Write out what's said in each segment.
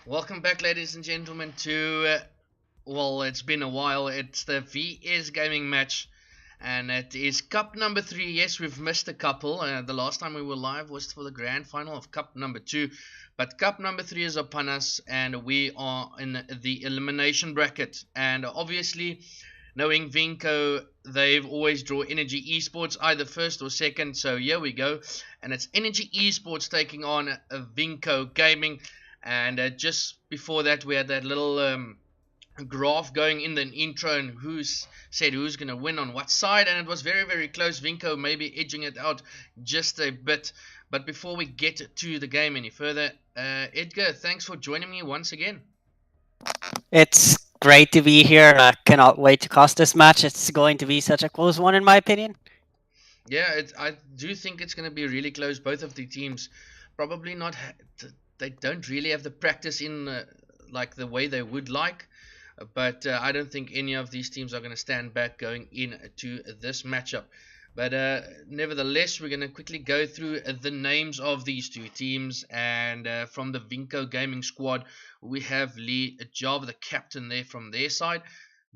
Welcome back, ladies and gentlemen, to well, it's been a while. It's the VS Gaming match, and it is Cup number 3. Yes, we've missed a couple. The last time we were live was for the grand final of Cup number 2, but Cup number 3 is upon us, and we are in the elimination bracket. And obviously, knowing Vinco, they've always draw Energy Esports either first or second. So here we go, and it's Energy Esports taking on Vinco Gaming. And just before that, we had that little graph going in the intro and who's said who's going to win on what side, and it was very, very close. Vinco maybe edging it out just a bit. But before we get to the game any further, Edgar, thanks for joining me once again. It's great to be here. I cannot wait to cast this match. It's going to be such a close one, in my opinion. Yeah, I do think it's going to be really close. Both of the teams probably not. They don't really have the practice in like the way they would like. But I don't think any of these teams are going to stand back going into this matchup. But nevertheless, we're going to quickly go through the names of these two teams. And from the Vinco Gaming squad, we have Leejavaa, the captain there from their side.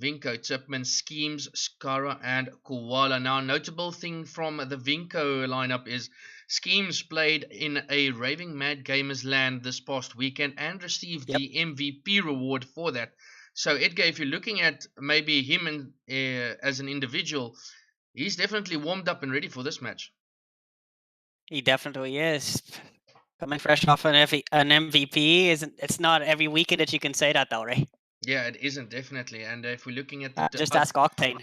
Vinco, Tippmann, zSkeams, Scara, and Koala. Now, a notable thing from the Vinco lineup is zSkeams played in a Raving Mad Gamers LAN this past weekend and received Yep. the MVP reward for that. So, Edgar, if you're looking at maybe him as an individual, he's definitely warmed up and ready for this match. He definitely is. Coming fresh off an MVP, it's not every weekend that you can say that, though, right? Yeah, it isn't, definitely. And if we're looking at Just ask Octane.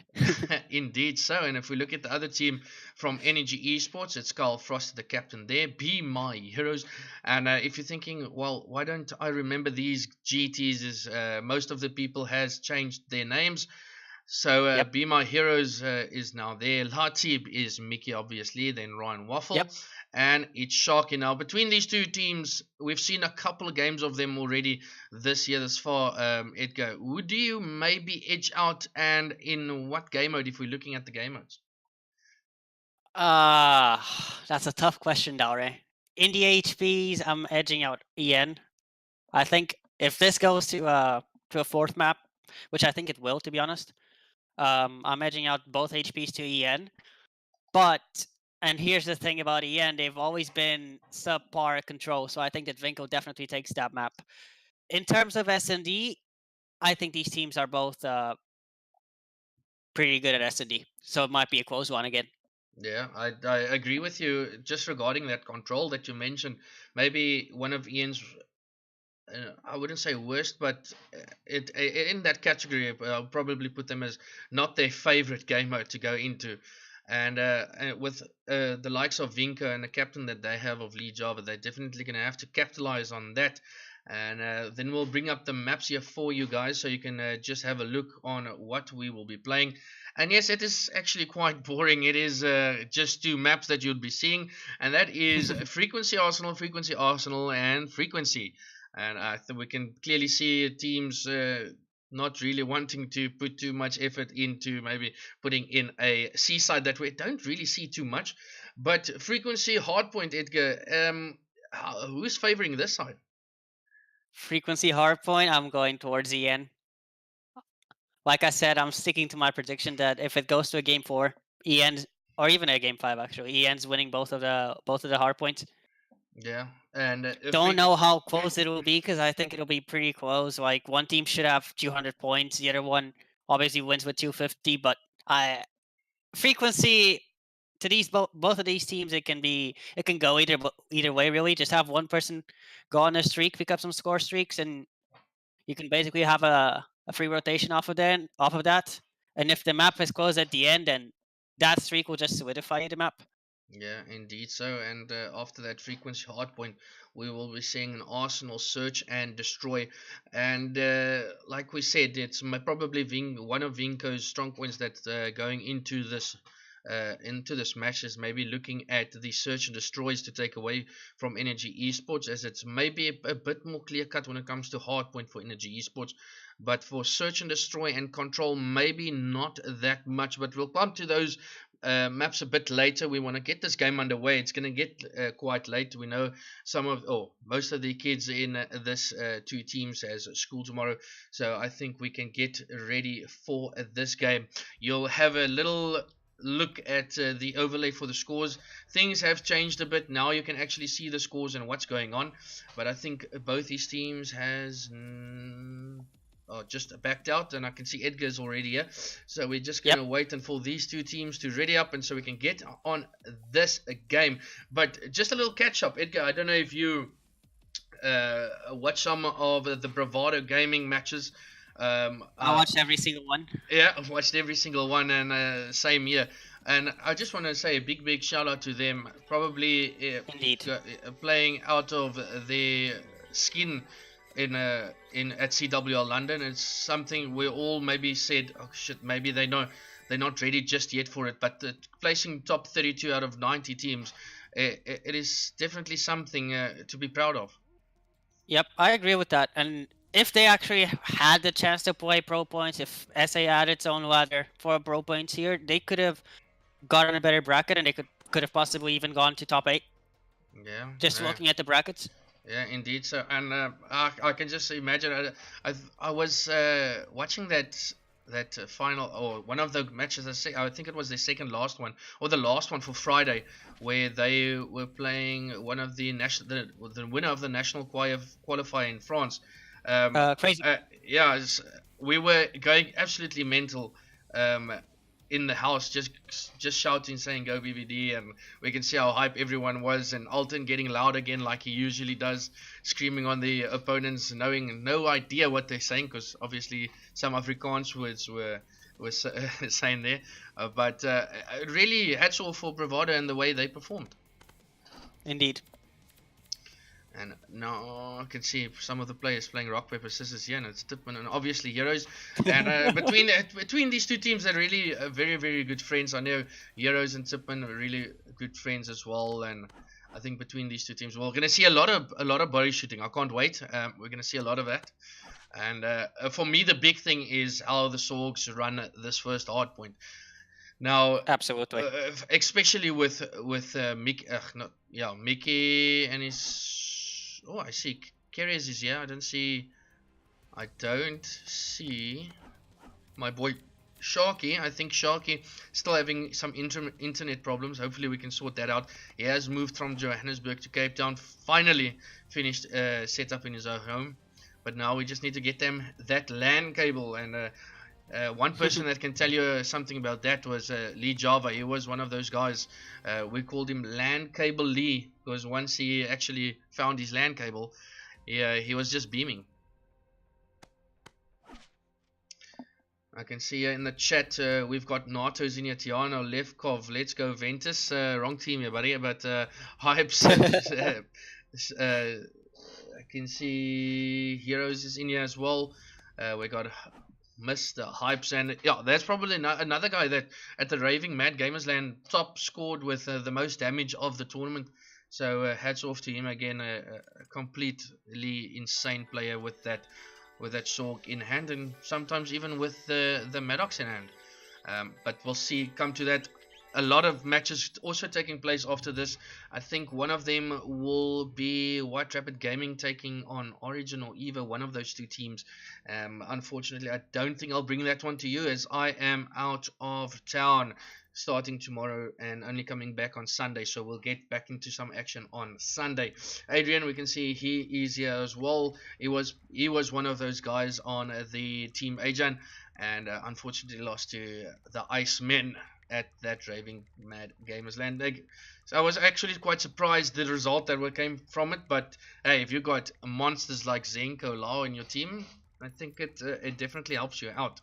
Indeed so. And if we look at the other team from Energy Esports, it's KyleFrosty, the captain there, BeMyHeroz. And if you're thinking, well, why don't I remember these GTs? Most of the people has changed their names. So Yep. BeMyHeroz is now there. Laaatieb is Mickey, obviously. Then RyanWaffle. Yep. And it's Sharky. Now, between these two teams, we've seen a couple of games of them already this year, thus far. Edgar, would you maybe edge out, and in what game mode if we're looking at the game modes? That's a tough question, Daure. In the HPs, I'm edging out EN. I think if this goes to a fourth map, which I think it will, to be honest, I'm edging out both HPs to EN. But and here's the thing about EN, they've always been subpar at control, so I think that Vinco definitely takes that map. In terms of S&D, I think these teams are both pretty good at S&D, so it might be a close one again. Yeah, I agree with you. Just regarding that control that you mentioned, maybe one of Ian's, I wouldn't say worst, but it in that category, I'll probably put them as not their favorite game mode to go into. And with the likes of Vinco and the captain that they have of Leejavaa, they're definitely going to have to capitalize on that. And then we'll bring up the maps here for you guys so you can just have a look on what we will be playing. And yes, it is actually quite boring. It is just two maps that you'll be seeing, and that is Frequency Arsenal, and Frequency. And I think we can clearly see teams not really wanting to put too much effort into maybe putting in a seaside that we don't really see too much. But Frequency Hardpoint, Edgar, who's favoring this side? Frequency hardpoint, I'm going towards EN. Like I said, I'm sticking to my prediction that if it goes to a game 4, EN, or even a game 5 actually, EN's winning both of the hardpoints. Yeah, and Don't know how close it will be because I think it'll be pretty close. Like one team should have 200 points, the other one obviously wins with 250. But frequency to these both of these teams, it can go either way really. Just have one person go on a streak, pick up some score streaks, and you can basically have a free rotation off of that. And if the map is closed at the end, then that streak will just solidify the map. Yeah, indeed so. And after that Frequency Hardpoint, we will be seeing an Arsenal search and destroy. And like we said, it's probably one of Vinco's strong points that going into this match is maybe looking at the search and destroys to take away from Energy Esports, as it's maybe a bit more clear cut when it comes to hardpoint for Energy Esports. But for search and destroy and control, maybe not that much. But we'll come to those maps a bit later. We want to get this game underway. It's going to get quite late. We know most of the kids in this 2 teams has school tomorrow, so I think we can get ready for this game. You'll have a little look at the overlay for the scores. Things have changed a bit now. You can actually see the scores and what's going on, but I think both these teams has just backed out, and I can see Edgar's already here, so we're just gonna wait until these 2 teams to ready up, and so we can get on this game. But just a little catch up, Edgar, I don't know if you watch some of the Bravado Gaming matches. I watched every single one. Yeah, I've watched every single one, and same here. And I just want to say a big shout out to them. Probably playing out of their skin at CWL London. It's something we all maybe said, oh shit, maybe they're not ready just yet for it. But placing top 32 out of 90 teams, it is definitely something to be proud of. Yep, I agree with that. And if they actually had the chance to play pro points, if SA had its own ladder for pro points here, they could have gotten a better bracket, and they could have possibly even gone to top 8. Yeah. Just looking at the brackets. Yeah, indeed. So, and I can just imagine. I was watching that final, or one of the matches. I think it was the second last one, or the last one for Friday, where they were playing one of the winner of the national qualifier in France. Crazy. Yeah, we were going absolutely mental in the house, just shouting, saying go BBD, and we can see how hype everyone was, and Alton getting loud again like he usually does, screaming on the opponents, knowing no idea what they're saying, because obviously some Afrikaans words were saying there, but really hats off for Bravado and the way they performed. Indeed. And now I can see some of the players playing rock, paper, scissors here, and it's Tippmann and obviously Heroes. And between these 2 teams, they're really very good friends. I know Heroes and Tippmann are really good friends as well. And I think between these 2 teams, we're going to see a lot of body shooting. I can't wait. We're going to see a lot of that. And for me, the big thing is how the Sorgs run this first hard point. Now, absolutely, especially with Mickey and his. Oh, I see KyleKeres is here. I don't see my boy Sharky. I think Sharky still having some internet problems. Hopefully we can sort that out. He has moved from Johannesburg to Cape Town. Finally finished set up in his own home. But now we just need to get them that LAN cable. And one person that can tell you something about that was Leejavaa. He was one of those guys. We called him LAN Cable Lee, because once he actually found his LAN cable, he was just beaming. I can see in the chat we've got NATO, Zinatiano, Levkov, Let's Go Ventus. Wrong team here, buddy, but Hypes. I can see Heroes is in here as well. We got Mr. Hypes, and yeah, that's probably another guy that at the Raving Mad Gamers LAN top scored with the most damage of the tournament. So hats off to him again, a completely insane player with that Sorg in hand, and sometimes even with the Maddox in hand. But we'll see, come to that. A lot of matches also taking place after this. I think one of them will be White Rabbit Gaming taking on Origin or EVA, one of those 2 teams. Unfortunately, I don't think I'll bring that one to you, as I am out of town starting tomorrow and only coming back on Sunday, so we'll get back into some action on Sunday. Adrian, we can see he is here as well. He was one of those guys on the team Ajan, and unfortunately lost to the Icemen at that Raving Mad Gamers LAN. So I was actually quite surprised the result that came from it, but hey, if you got monsters like Zenko Lau in your team, I think it definitely helps you out.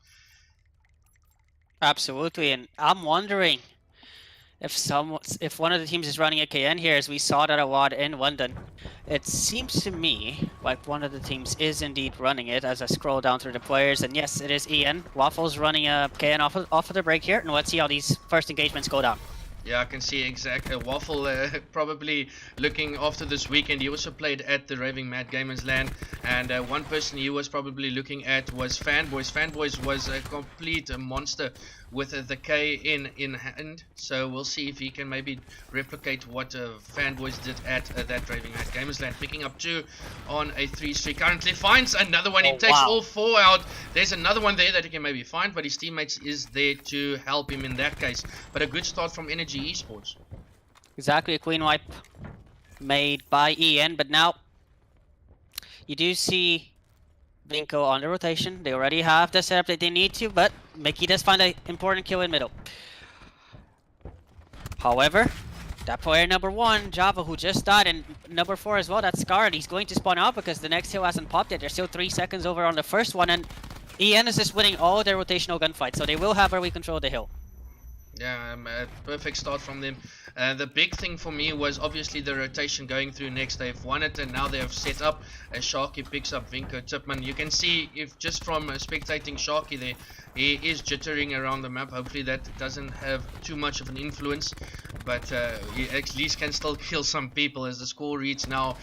Absolutely, and I'm wondering if one of the teams is running a KN here, as we saw that a lot in London. It seems to me like one of the teams is indeed running it, as I scroll down through the players, and yes, it is Ian. Waffle's running a KN off of the break here, and let's see how these first engagements go down. Yeah, I can see exactly. Waffle probably looking after this weekend. He also played at the Raving Mad Gamers LAN, and one person he was probably looking at was Fanboys. Fanboys was a complete monster with the K in hand. So we'll see if he can maybe replicate what Fanboys did at that Raving Mad Gamers Land. Picking up 2 on a 3 streak. Currently finds another one. He takes all 4 out. There's another one there that he can maybe find, but his teammates is there to help him in that case. But a good start from Edgi Esports. Exactly, a queen wipe made by EN, but now you do see Vinco on the rotation. They already have the setup that they need to, but Mickey does find an important kill in middle. However, that player number 1, Java, who just died, and number 4 as well, that's Scara, he's going to spawn out because the next hill hasn't popped yet. There's still 3 seconds over on the first one, and EN is just winning all their rotational gunfights, so they will have early control of the hill. Yeah, a perfect start from them. The big thing for me was obviously the rotation going through next. They've won it and now they have set up as Sharky picks up Vinco Tippmann. You can see if just from spectating Sharky there, he is jittering around the map. Hopefully that doesn't have too much of an influence, but he at least can still kill some people as the score reads now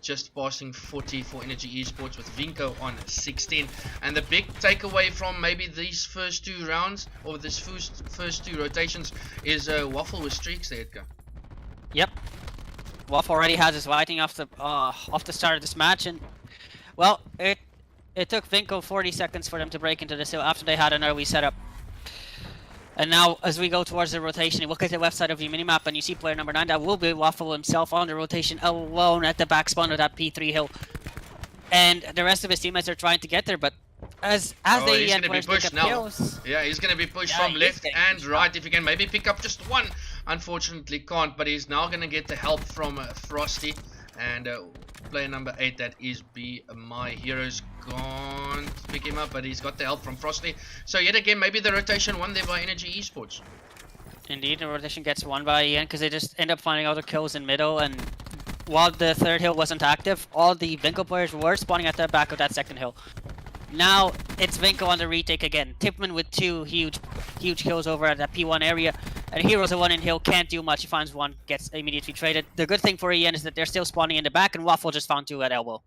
just passing 40 for Edgi Esports with Vinco on 16. And the big takeaway from maybe these first 2 rounds or this first 2 rotations is Waffle with streaks there, Edgar. Yep, Waffle already has his lighting off the start of this match, and well, it took Vinco 40 seconds for them to break into this hill after they had an early setup. And now, as we go towards the rotation, you look at the left side of your minimap and you see player number 9, that will be Waffle himself on the rotation alone at the back spawn of that P3 hill. And the rest of his teammates are trying to get there, but as they he's going to be pushed now. kills, yeah, he's going to be pushed from left and right. If he can maybe pick up just one, unfortunately can't, but he's now going to get the help from Frosty. And player number 8, that is BeMyHeroz, can't pick him up, but he's got the help from Frosty. So yet again, maybe the rotation won there by Edgi Esports. Indeed, the rotation gets won by EN because they just end up finding all the kills in middle, and while the third hill wasn't active, all the Vinco players were spawning at the back of that second hill. Now it's Vinco on the retake again. Tippmann with 2 huge kills over at that P1 area. And Heroes alone in hill can't do much. He finds 1, gets immediately traded. The good thing for EN is that they're still spawning in the back, and Waffle just found 2 at elbow.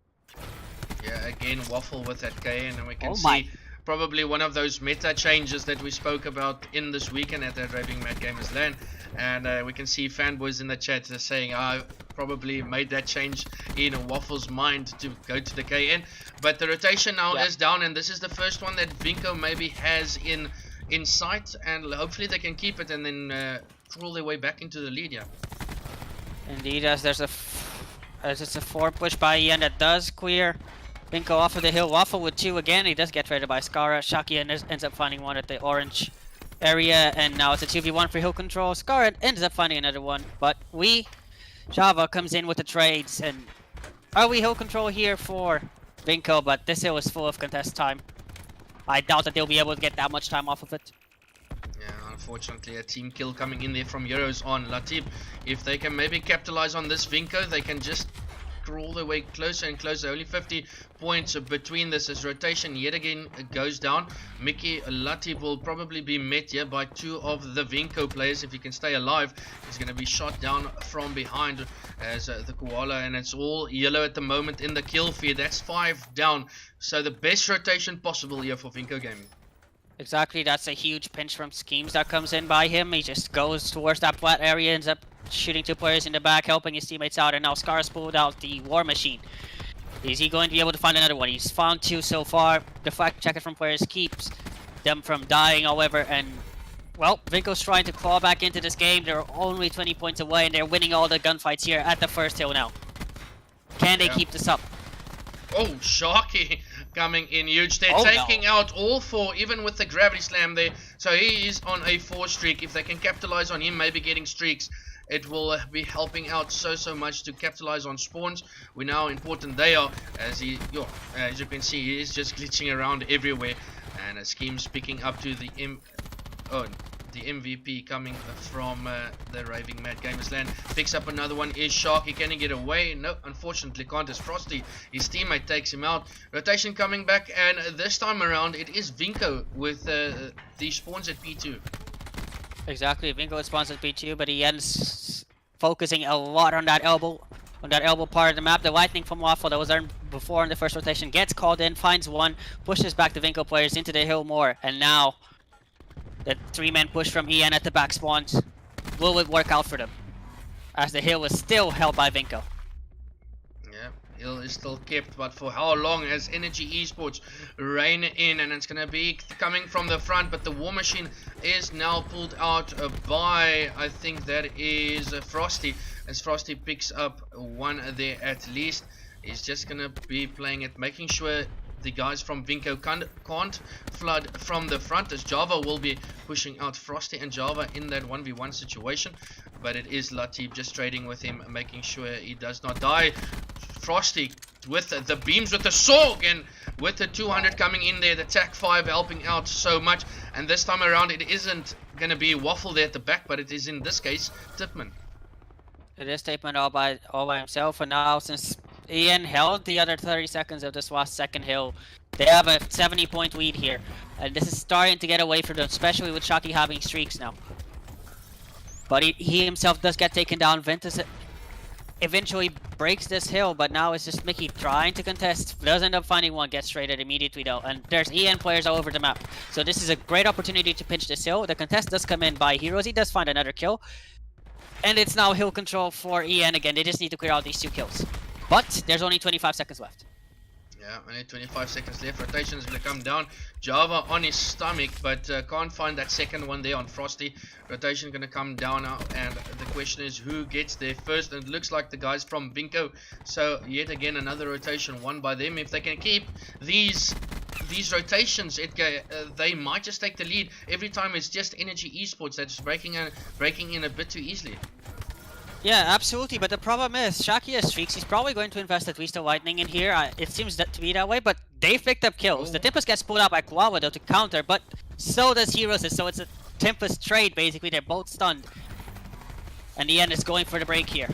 Yeah, again Waffle with that K, and we can see probably one of those meta changes that we spoke about in this weekend at that Raving Mad Gamers Land. And we can see fanboys in the chat saying, I probably made that change in Waffle's mind to go to the KN. But the rotation now is down, and this is the first one that Vinco maybe has in sight, and hopefully they can keep it and then crawl their way back into the lead. Yeah. Indeed, as it's a 4 push by EN that does clear Vinco off of the hill. Waffle with 2 again. He does get traded by Scara. Shaki ends up finding 1 at the orange area, and now it's a 2v1 for hill control. Scara ends up finding another one, but Java comes in with the trades, and early hill control here for Vinco, but this hill is full of contest time. I doubt that they'll be able to get that much time off of it. Yeah, unfortunately a team kill coming in there from Heroes on Laaatieb. If they can maybe capitalize on this Vinco, they can just crawl their way closer and closer. Only 50 points between this as rotation yet again goes down. Mickey Laaatieb will probably be met here by 2 of the Vinco players. If he can stay alive, he's going to be shot down from behind as the Koala, and it's all yellow at the moment in the kill feed. That's 5 down, so the best rotation possible here for Vinco Gaming. Exactly, that's a huge pinch from zSkeams that comes in by him. He just goes towards that flat area, ends up shooting 2 players in the back, helping his teammates out, and now Scara's pulled out the War Machine. Is he going to be able to find another one? He's found 2 so far. The fact checker from players keeps them from dying, however, and well, Vinco's trying to claw back into this game. They're only 20 points away, and they're winning all the gunfights here at the first hill now. Can they keep this up? Oh, Sharky coming in huge. They're taking out all 4, even with the gravity slam there. So he is on a 4 streak. If they can capitalize on him, maybe getting streaks, it will be helping out so much to capitalize on spawns. We know how important they are, as as you can see, he is just glitching around everywhere. And zSkeams picking up to the MVP coming from the Raving Mad Gamers Land. Picks up another one. Is Sharky. Can he get away? No, unfortunately can't, as Frosty, his teammate, takes him out. Rotation coming back, and this time around it is Vinco with the spawns at P2. Exactly, Vinco spawns at P2, but he ends focusing a lot on that elbow part of the map. The lightning from Waffle that was earned before in the first rotation gets called in, finds 1, pushes back the Vinco players into the hill more, and now The 3-man push from EN at the back spawns. Will it work out for them? As the hill is still held by Vinco. Yeah, hill is still kept, but for how long? As Energy Esports rein in, and it's gonna be coming from the front, but the war machine is now pulled out by, I think that is Frosty, as Frosty picks up one there at least. He's just gonna be playing it, making sure the guys from Vinco can't flood from the front, as Java will be pushing out Frosty and Java in that 1v1 situation. But it is Laaatieb just trading with him, making sure he does not die. Frosty with the beams, with the Sorg, and with the 200 coming in there, the TAC 5 helping out so much. And this time around it isn't going to be Waffle there at the back, but it is in this case Tippmann. It is Tippmann all by himself, and now since Ian held the other 30 seconds of this last second hill, they have a 70-point lead here, and this is starting to get away from them, especially with Shocky having streaks now. But he himself does get taken down. Ventus eventually breaks this hill, but now it's just Mickey trying to contest. Does end up finding one, gets traded immediately though, and there's EN players all over the map. So this is a great opportunity to pinch this hill. The contest does come in by Heroes. He does find another kill, and it's now hill control for EN again. They just need to clear out these 2 kills. But there's only 25 seconds left. Yeah, only 25 seconds left. Rotation is going to come down. Java on his stomach, but can't find that second one there on Frosty. Rotation going to come down now, and the question is who gets there first. And it looks like the guys from Vinco. So yet again another rotation won by them. If they can keep these rotations, they might just take the lead. Every time it's just Energy Esports that's breaking in a bit too easily. Yeah, absolutely, but the problem is, Shocky has streaks. He's probably going to invest at least a lightning in here. It seems to be that way, but they've picked up kills. The Tempest gets pulled out by Koala though to counter, but so does Heroes, so it's a Tempest trade basically. They're both stunned. And EN is going for the break here.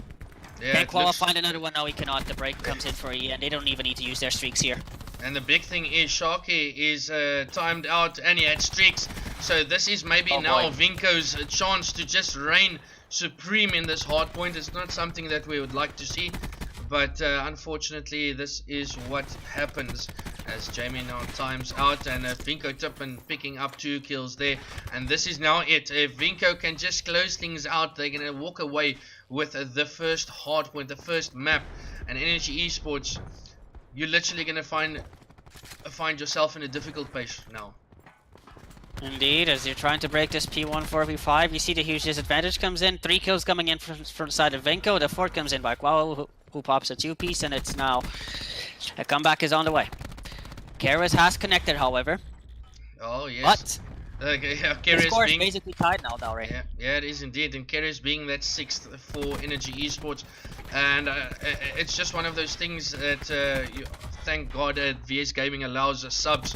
Yeah, can Koala find another one? No, he cannot. The break comes in for EN. They don't even need to use their streaks here. And the big thing is Shocky is timed out and he had streaks. So this is maybe now Vinco's chance to just reign supreme in this hard point. It's not something that we would like to see, but unfortunately this is what happens, as Jamie now times out, and Vinco Tippmann picking up 2 kills there, and this is now it. If Vinco can just close things out, they're gonna walk away with the first hard point, the first map. And Energy Esports, you're literally gonna find yourself in a difficult place now. Indeed, as you're trying to break this P1 4v5, you see the huge disadvantage comes in. 3 kills coming in from the side of Vinco. The 4th comes in by Koala, who pops a 2-piece, and it's now a comeback is on the way. KyleKeres has connected, however. Oh yes. But KyleKeres the score is being basically tied now, Dalry. Yeah, it is indeed, and KyleKeres being that 6th for Energy Esports, and it's just one of those things that thank God VS Gaming allows subs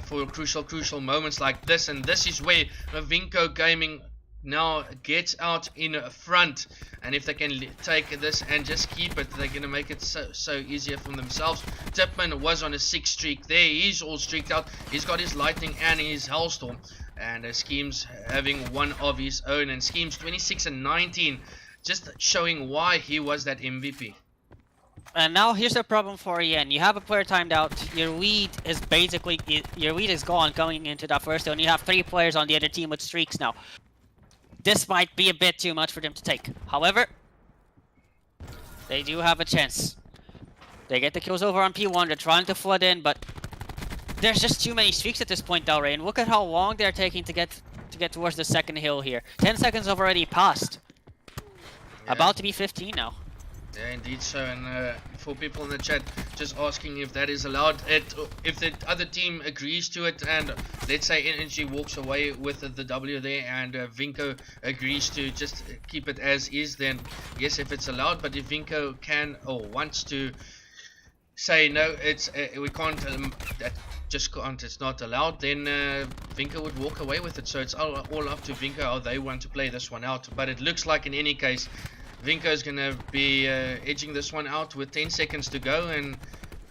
for crucial moments like this, and this is where Vinco Gaming now gets out in front, and if they can take this and just keep it, they're gonna make it so easier for themselves. Tippmann was on a 6 streak there. He's all streaked out. He's got his lightning and his hellstorm, and zSkeams having one of his own, and zSkeams 26 and 19, just showing why he was that MVP. And now here's the problem for EN. You have a player timed out. Your lead is basically gone going into that first hill, and you have 3 players on the other team with streaks now. This might be a bit too much for them to take. However, they do have a chance. They get the kills over on P1. They're trying to flood in, but there's just too many streaks at this point, Dalry. And look at how long they're taking to get towards the second hill here. 10 seconds have already passed. Yeah. About to be 15 now. Yeah, indeed so, and for people in the chat just asking if that is allowed, if the other team agrees to it, and let's say Energy walks away with the W there, and Vinco agrees to just keep it as is, then yes, if it's allowed. But if Vinco can or wants to say no, it's we can't, that just can't, it's not allowed, then Vinco would walk away with it. So it's all up to Vinco how they want to play this one out. But it looks like in any case Vinco is going to be edging this one out with 10 seconds to go, and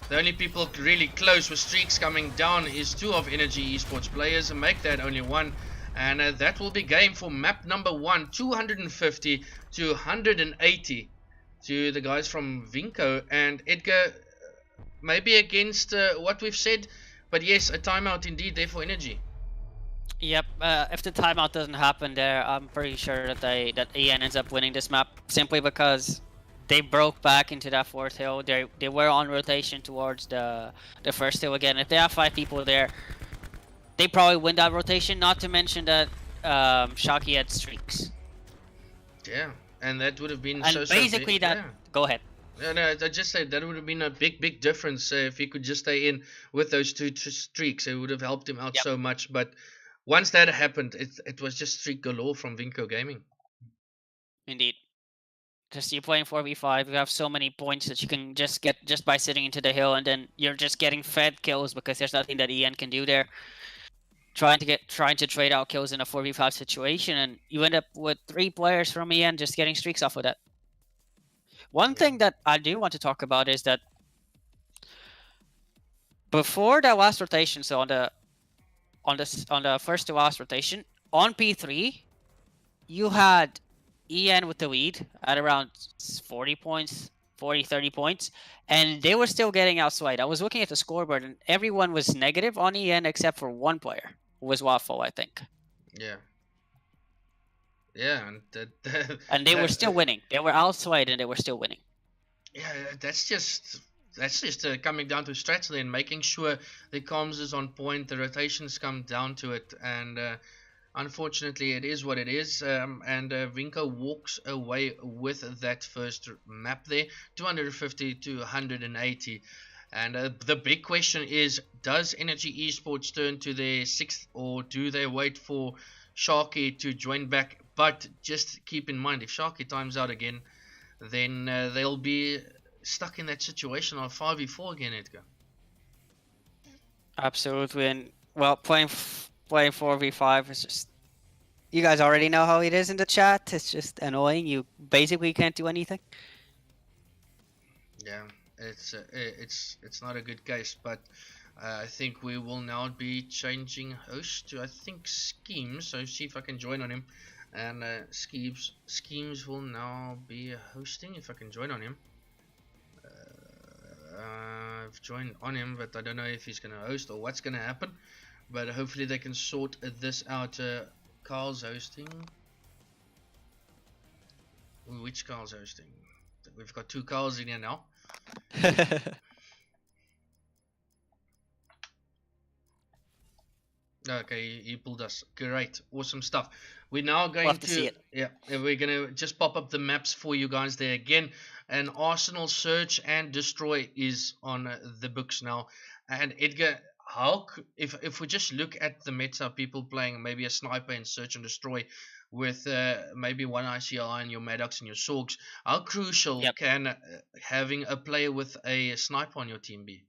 the only people really close with streaks coming down is 2 of Energy Esports players, and make that only 1, and that will be game for map number 1, 250 to 180 to the guys from Vinco. And Edgar, maybe against what we've said, but yes, a timeout indeed there for Energy. Yep. If the timeout doesn't happen there, I'm pretty sure that EN ends up winning this map simply because they broke back into that fourth hill. They were on rotation towards the first hill again. If they have 5 people there, they probably win that rotation. Not to mention that Shocky had streaks. Yeah, and that would have been And so big. basically that. Yeah. Go ahead. Yeah, no, I just said that would have been a big difference if he could just stay in with those two streaks. It would have helped him out Yep. so much. But once that happened, it was just streak galore from Vinco Gaming. Indeed. Just you're playing 4v5, you have so many points that you can just get just by sitting into the hill, and then you're just getting fed kills because there's nothing that EN can do there. Trying to trade out kills in a 4v5 situation, and you end up with 3 players from EN just getting streaks off of that. One thing that I do want to talk about is that before that last rotation, so on the first to last rotation on P3, you had EN with the lead at around 40 points, 40, 30 points, and they were still getting outswayed. I was looking at the scoreboard, and everyone was negative on EN except for one player, who was Waffle, I think. Yeah. Yeah, and And they were still winning. They were outswayed, and they were still winning. Yeah, that's just coming down to strategy and making sure the comms is on point, the rotations come down to it, and unfortunately it is what it is. And Vinco walks away with that first map there, 250 to 180. And the big question is, does Energy Esports turn to their 6th, or do they wait for Sharky to join back? But just keep in mind, if Sharky times out again, then they'll be stuck in that situation on 5v4 again, Edgar. Absolutely, and well, playing 4v5 is just. You guys already know how it is in the chat. It's just annoying. You basically can't do anything. Yeah, it's not a good case, but I think we will now be changing host to, I think, zSkeams. So see if I can join on him, and zSkeams will now be hosting if I can join on him. I've joined on him, but I don't know if he's gonna host or what's gonna happen. But hopefully they can sort this out. Kyle's hosting. Which Kyle's hosting? We've got 2 Kyles in here now. Okay, he pulled us. Great, awesome stuff. We're now going to see it. Yeah, we're gonna just pop up the maps for you guys there again. And Arsenal Search and Destroy is on the books now. And Edgar, how if we just look at the meta, people playing maybe a sniper in Search and Destroy with maybe one ICLI and your Maddox and your Sorgs, how crucial can having a player with a sniper on your team be?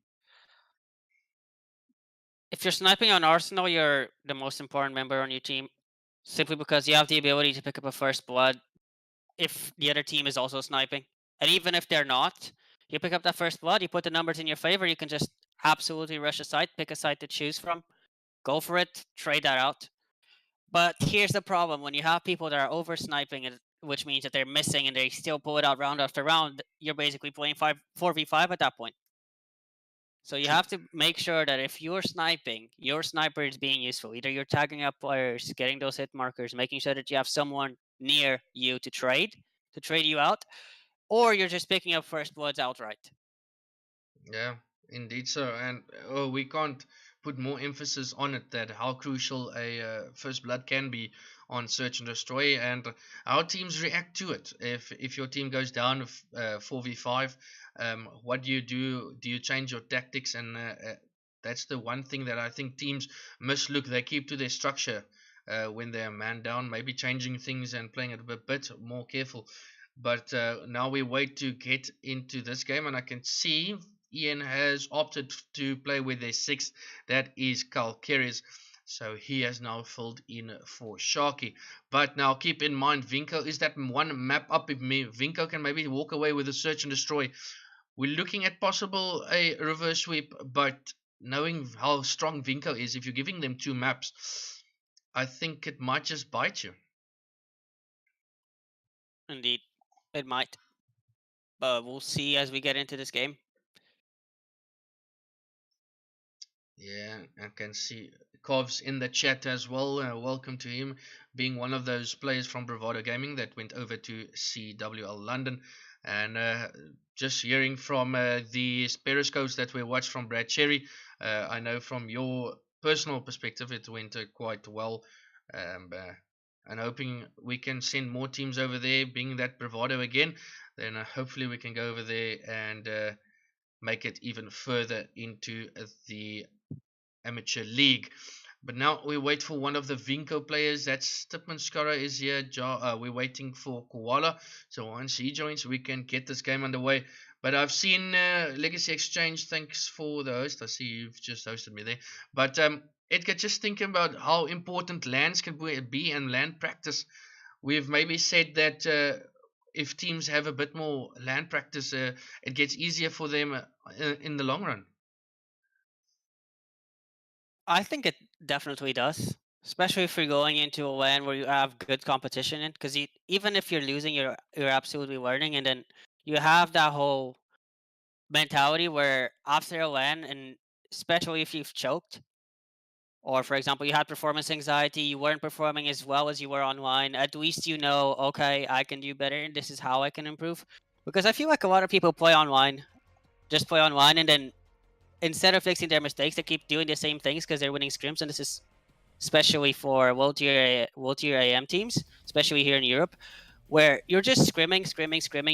If you're sniping on Arsenal, you're the most important member on your team, simply because you have the ability to pick up a first blood if the other team is also sniping. And even if they're not, you pick up that first blood, you put the numbers in your favor, you can just absolutely rush a site, pick a site to choose from, go for it, trade that out. But here's the problem: when you have people that are over sniping, which means that they're missing and they still pull it out round after round, you're basically playing 4v5 at that point. So you have to make sure that if you're sniping, your sniper is being useful. Either you're tagging up players, getting those hit markers, making sure that you have someone near you to trade you out, or you're just picking up first bloods outright. Yeah, indeed so. And we can't put more emphasis on it, that how crucial a first blood can be on Search and Destroy, and how teams react to it. If your team goes down 4v5, what do you do? Do you change your tactics? And that's the one thing that I think teams mislook. They keep to their structure when they're man down, maybe changing things and playing it a bit more careful. But now we wait to get into this game, and I can see Ian has opted to play with a 6th, that is KyleKeres. So he has now filled in for Sharky. But now keep in mind, Vinco is that one map up. If Vinco can maybe walk away with a Search and Destroy, we're looking at possible a reverse sweep. But knowing how strong Vinco is, if you're giving them 2 maps, I think it might just bite you. Indeed, it might. But we'll see as we get into this game. Yeah, I can see Kovs in the chat as well. Welcome to him, being one of those players from Bravado Gaming that went over to CWL London. And just hearing from the periscopes that we watched from Brad Cherry, I know from your personal perspective it went quite well. And hoping we can send more teams over there, being that Bravado again, then hopefully we can go over there and make it even further into the amateur league. But now we wait for one of the Vinco players. That's Tippmann. Scara is here. We're waiting for Koala. So once he joins, we can get this game underway. But I've seen Legacy Exchange. Thanks for the host. I see you've just hosted me there. But Edgar, just thinking about how important lands can be and land practice. We've maybe said that if teams have a bit more land practice, it gets easier for them in the long run. I think it definitely does, especially if you're going into a LAN where you have good competition in. Because even if you're losing, you're absolutely learning, and then you have that whole mentality where after a LAN, and especially if you've choked, or for example, you had performance anxiety, you weren't performing as well as you were online. At least you know, okay, I can do better, and this is how I can improve. Because I feel like a lot of people play online, and then instead of fixing their mistakes, they keep doing the same things because they're winning scrims, and this is especially for world tier AM teams, especially here in Europe, where you're just scrimming.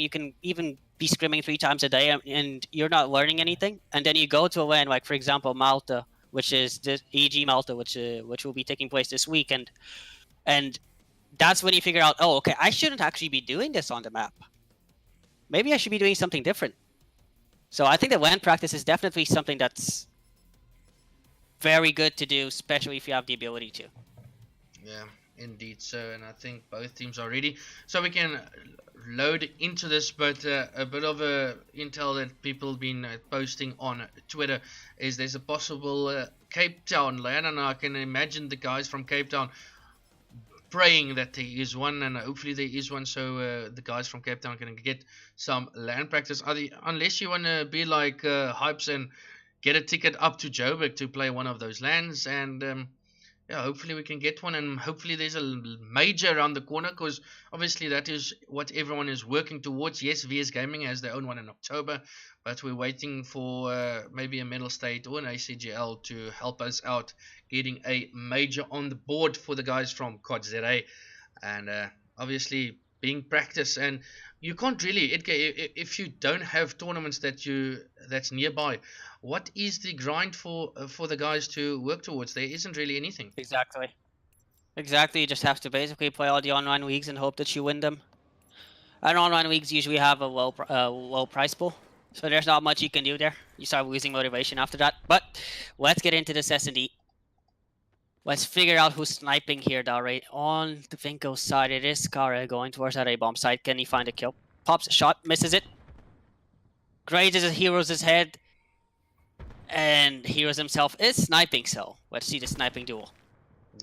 You can even be scrimming 3 times a day, and you're not learning anything. And then you go to a LAN, like for example Malta, which is the EG Malta, which will be taking place this weekend, and that's when you figure out, oh, okay, I shouldn't actually be doing this on the map. Maybe I should be doing something different. So I think that LAN practice is definitely something that's very good to do, especially if you have the ability to. Yeah, indeed so, and I think both teams are ready, so we can load into this. But a bit of a intel that people been posting on Twitter is there's a possible Cape Town LAN, and I can imagine the guys from Cape Town praying that there is one, and hopefully there is one, so the guys from Cape Town can get some LAN practice. Unless you want to be like Hypes and get a ticket up to Joburg to play one of those LANs, and yeah, hopefully we can get one, and hopefully there's a major around the corner, because obviously that is what everyone is working towards. Yes, VS Gaming has their own one in October, but we're waiting for maybe a Medal State or an ACGL to help us out getting a major on the board for the guys from COD and obviously being practice. And you can't really, if you don't have tournaments that's nearby, what is the grind for the guys to work towards? There isn't really anything. Exactly. You just have to basically play all the online leagues and hope that you win them. And online leagues usually have a low price pool, so there's not much you can do there. You start losing motivation after that. But let's get into this S&D. Let's figure out who's sniping here, Dalray. On the Vinco side, it is Scara going towards that A-bomb side. Can he find a kill? Pops a shot, misses it. Grazes Heroes' head. And Heroes himself is sniping, so let's see the sniping duel.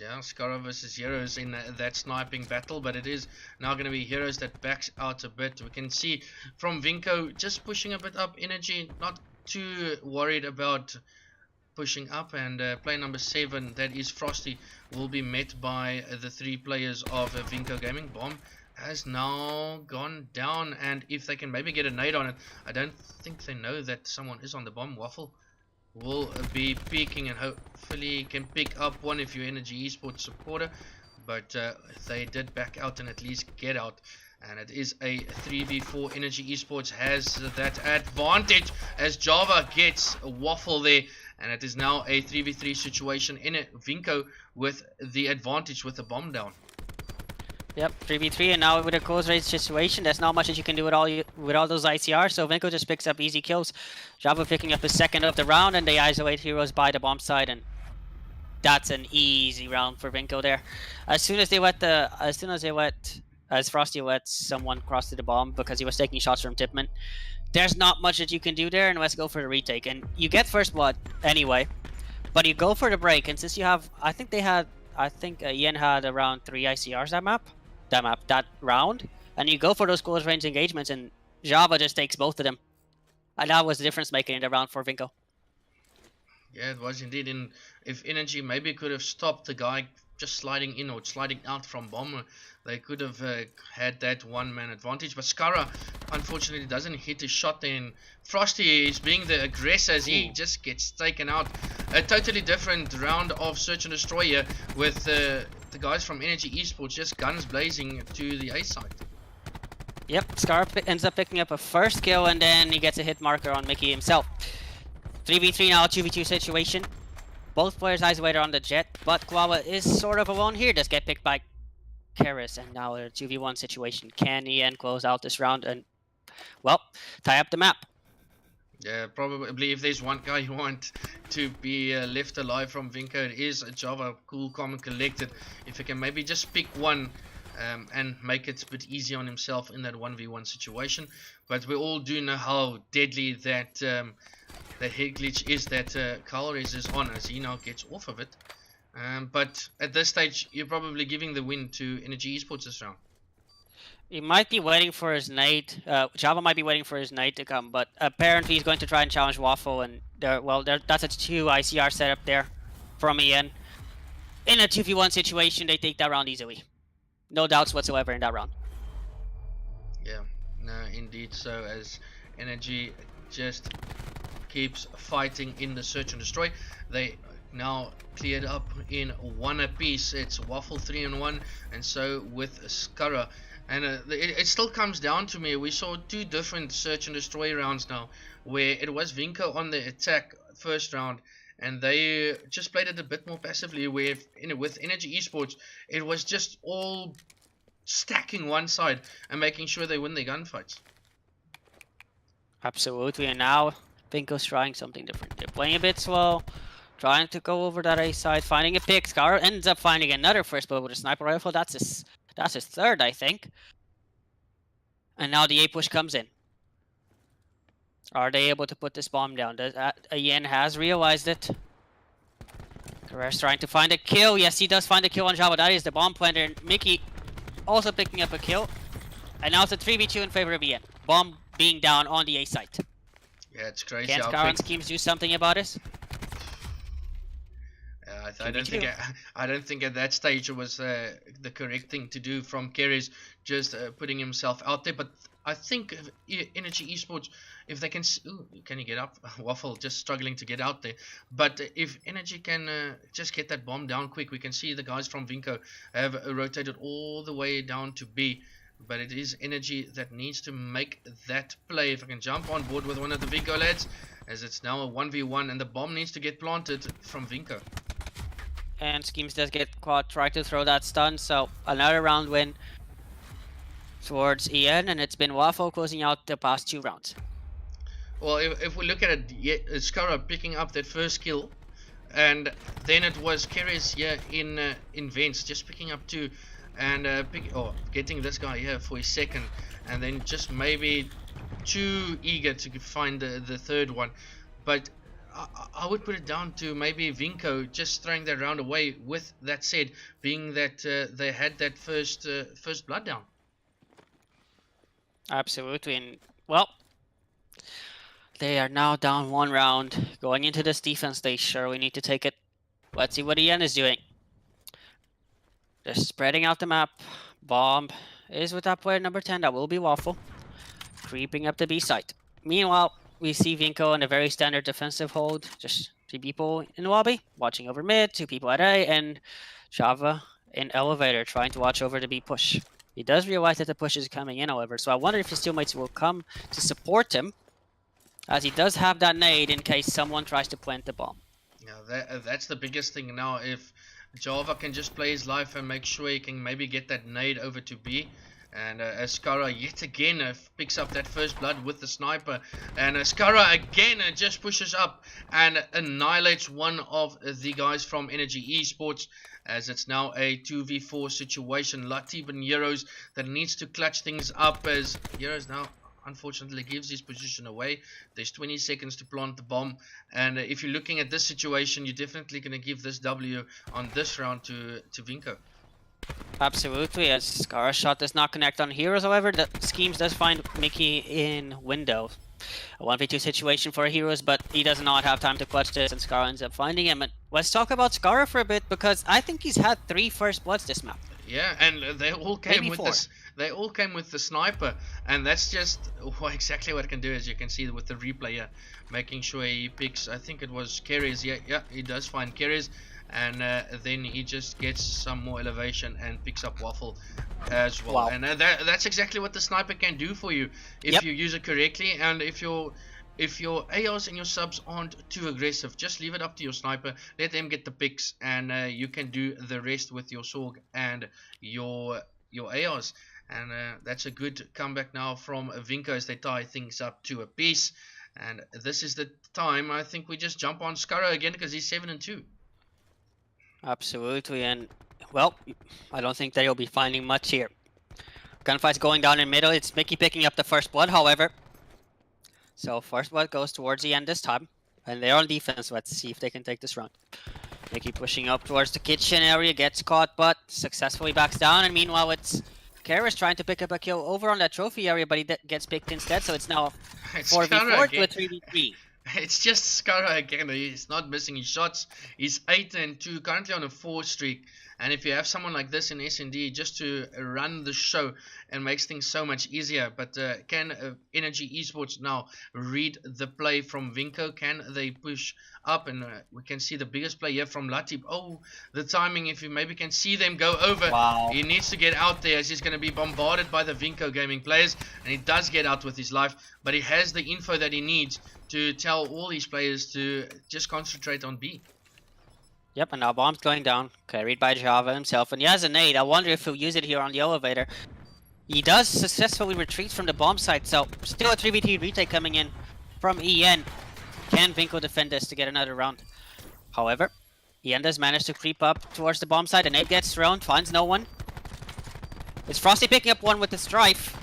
Yeah, Scara versus Heroes in that sniping battle, but it is now going to be Heroes that backs out a bit. We can see from Vinco just pushing a bit up energy, not too worried about pushing up, and player number 7, that is Frosty, will be met by the 3 players of Vinco Gaming. Bomb has now gone down, and if they can maybe get a nade on it, I don't think they know that someone is on the bomb. Waffle will be peeking and hopefully can pick up one if you're Energy Esports supporter, but they did back out and at least get out, and it is a 3v4. Energy Esports has that advantage as Java gets a Waffle there, and it is now a 3v3 situation in it. Vinco with the advantage with the bomb down. Yep, 3v3, and now with a close range situation, there's not much that you can do with all those ICRs, so Vinco just picks up easy kills. Java picking up his second of the round, and they isolate Heroes by the bomb side, and that's an easy round for Vinco there. As Frosty let someone cross to the bomb because he was taking shots from Tippmann, there's not much that you can do there, and let's go for the retake. And you get first blood anyway, but you go for the break, and since you have, I think Ian had around 3 ICRs that round, and you go for those close range engagements, and Java just takes both of them, and that was the difference making in the round for Vinco. Yeah, it was indeed. And if Energy maybe could have stopped the guy just sliding in or sliding out from Bomber, they could have had that one-man advantage. But Scara, unfortunately, doesn't hit his shot. Then Frosty is being the aggressor as he just gets taken out. A totally different round of Search and Destroy here with the guys from Energy Esports just guns blazing to the A side. Yep, Scara ends up picking up a first kill, and then he gets a hit marker on Mickey himself. 3v3 now, 2v2 situation. Both players isolated on the jet, but Koala is sort of alone here. Does get picked by KyleKeres, and now a 2v1 situation. Can EN close out this round and, well, tie up the map? Yeah, probably if there's one guy you want to be left alive from Vinco, it is Leejavaa, cool, calm and collected. If he can maybe just pick one and make it a bit easy on himself in that 1v1 situation. But we all do know how deadly that the head glitch is that KyleKeres is on as he now gets off of it. But at this stage, you're probably giving the win to Energy Esports this round. He might be waiting for his nade. Java might be waiting for his nade to come, but apparently he's going to try and challenge Waffle, and that's a 2 ICR setup there from EN. In a 2v1 situation, they take that round easily. No doubts whatsoever in that round. Yeah, no, indeed. So as Energy just keeps fighting in the Search and Destroy, they now cleared up in one apiece. It's Waffle 3-1, and so with Scara. And it still comes down to me. We saw two different Search and Destroy rounds now, where it was Vinco on the attack first round, and they just played it a bit more passively. Where with Energy Esports, it was just all stacking one side and making sure they win their gunfights. Absolutely, and now Vinco's trying something different. They're playing a bit slow, trying to go over that A side, finding a pick. Scara ends up finding another first blood with a sniper rifle. That's his third, I think. And now the A push comes in. Are they able to put this bomb down? Ian has realized it. KyleKeres trying to find a kill. Yes, he does find a kill on Java. That is the bomb planter. And Mickey also picking up a kill. And now it's a 3v2 in favor of Ian. Bomb being down on the A site. Yeah, it's crazy. Can Scara and zSkeams do something about this? I don't think at that stage it was the correct thing to do from KyleKeres, just putting himself out there. But I think Energy Esports, if they can, can you get up? Waffle just struggling to get out there. But if Energy can just get that bomb down quick, we can see the guys from Vinco have rotated all the way down to B. But it is Energy that needs to make that play. If I can jump on board with one of the Vinco lads, as it's now a 1v1, and the bomb needs to get planted from Vinco. And zSkeams does get caught, try to throw that stun, so another round win towards EN, and it's been Waffle closing out the past 2 rounds. Well, if we look at it, Scara picking up that first kill, and then it was KyleKeres here in Vents just picking up 2, and getting this guy here for his second, and then just maybe too eager to find the third one. But I would put it down to maybe Vinco just throwing that round away. With that said, being that they had that first blood down. Absolutely, and well, they are now down 1 round. Going into this defense, they surely need to take it. Let's see what EN is doing. They're spreading out the map. Bomb is with that player number 10. That will be Waffle. Creeping up the B site. Meanwhile, we see Vinco in a very standard defensive hold. Just 3 people in the lobby, watching over mid, 2 people at A, and Java in elevator trying to watch over the B push. He does realize that the push is coming in, however, so I wonder if his teammates will come to support him, as he does have that nade in case someone tries to plant the bomb. Yeah, that's the biggest thing now. If Java can just play his life and make sure he can maybe get that nade over to B. And Scara yet again picks up that first blood with the sniper, and Scara again just pushes up and annihilates one of the guys from Energy Esports, as it's now a 2v4 situation. Laaatieb and BeMyHeroz that needs to clutch things up, as BeMyHeroz now unfortunately gives his position away. There's 20 seconds to plant the bomb, and if you're looking at this situation, you're definitely going to give this W on this round to Vinco. Absolutely, as Scara's shot does not connect on Heroes, however, the zSkeams does find Mickey in window. A 1v2 situation for Heroes, but he does not have time to clutch this, and Scara ends up finding him. And let's talk about Scara for a bit, because I think he's had 3 first bloods this map. Yeah, and they all came Maybe with 4. this. They all came with the sniper, and that's just exactly what it can do. As you can see with the replay here, making sure he picks. I think it was KyleKeres. Yeah, he does find KyleKeres, and then he just gets some more elevation and picks up Waffle as well. Wow. And that's exactly what the sniper can do for you if you use it correctly, and if your AOs and your subs aren't too aggressive, just leave it up to your sniper, let them get the picks, and you can do the rest with your Sorg and your AOs. And that's a good comeback now from Vinco as they tie things up to a piece. And this is the time I think we just jump on Scara again, because he's 7-2. Absolutely, and well, I don't think they'll be finding much here. Gunfight's going down in middle. It's Mickey picking up the first blood, however. So first blood goes towards the end this time, and they're on defense. Let's see if they can take this round. Mickey pushing up towards the kitchen area, gets caught, but successfully backs down. And meanwhile, it's KyleKeres trying to pick up a kill over on that trophy area, but he gets picked instead. So it's now 4v4 to a 3v3. It's just Scara again. He's not missing his shots. He's 8-2, currently on a 4 streak. And if you have someone like this in S&D just to run the show, and makes things so much easier. But can Energy Esports now read the play from Vinco? Can they push up? And we can see the biggest play here from Laaatieb. Oh, the timing, if you maybe can see them go over. Wow. He needs to get out there as he's going to be bombarded by the Vinco Gaming players. And he does get out with his life. But he has the info that he needs to tell all these players to just concentrate on B. Yep, and now bomb's going down, carried by Leejavaa himself, and he has a nade. I wonder if he'll use it here on the elevator. He does successfully retreat from the bomb site, so still a 3v3 retake coming in from EN. Can Vinco defend this to get another round? However, EN does manage to creep up towards the bomb site, and nade gets thrown, finds no one. It's Frosty picking up one with the Strife.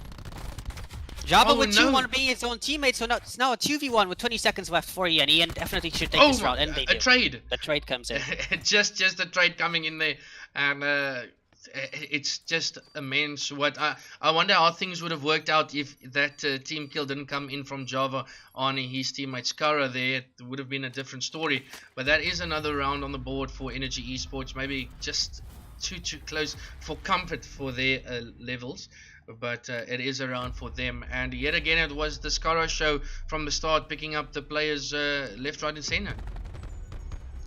Jabba with 2-1 being his own teammate, so now it's now a 2v1 with 20 seconds left for EN. EN definitely should take this round, and they do. Trade. The trade comes in. just a trade coming in there, and it's just immense. What I wonder how things would have worked out if that team kill didn't come in from Java on his teammate Scara there. It would have been a different story. But that is another round on the board for Energy Esports. Maybe just too close for comfort for their levels. But it is a round for them, and yet again it was the Scara show from the start, picking up the players left, right and center.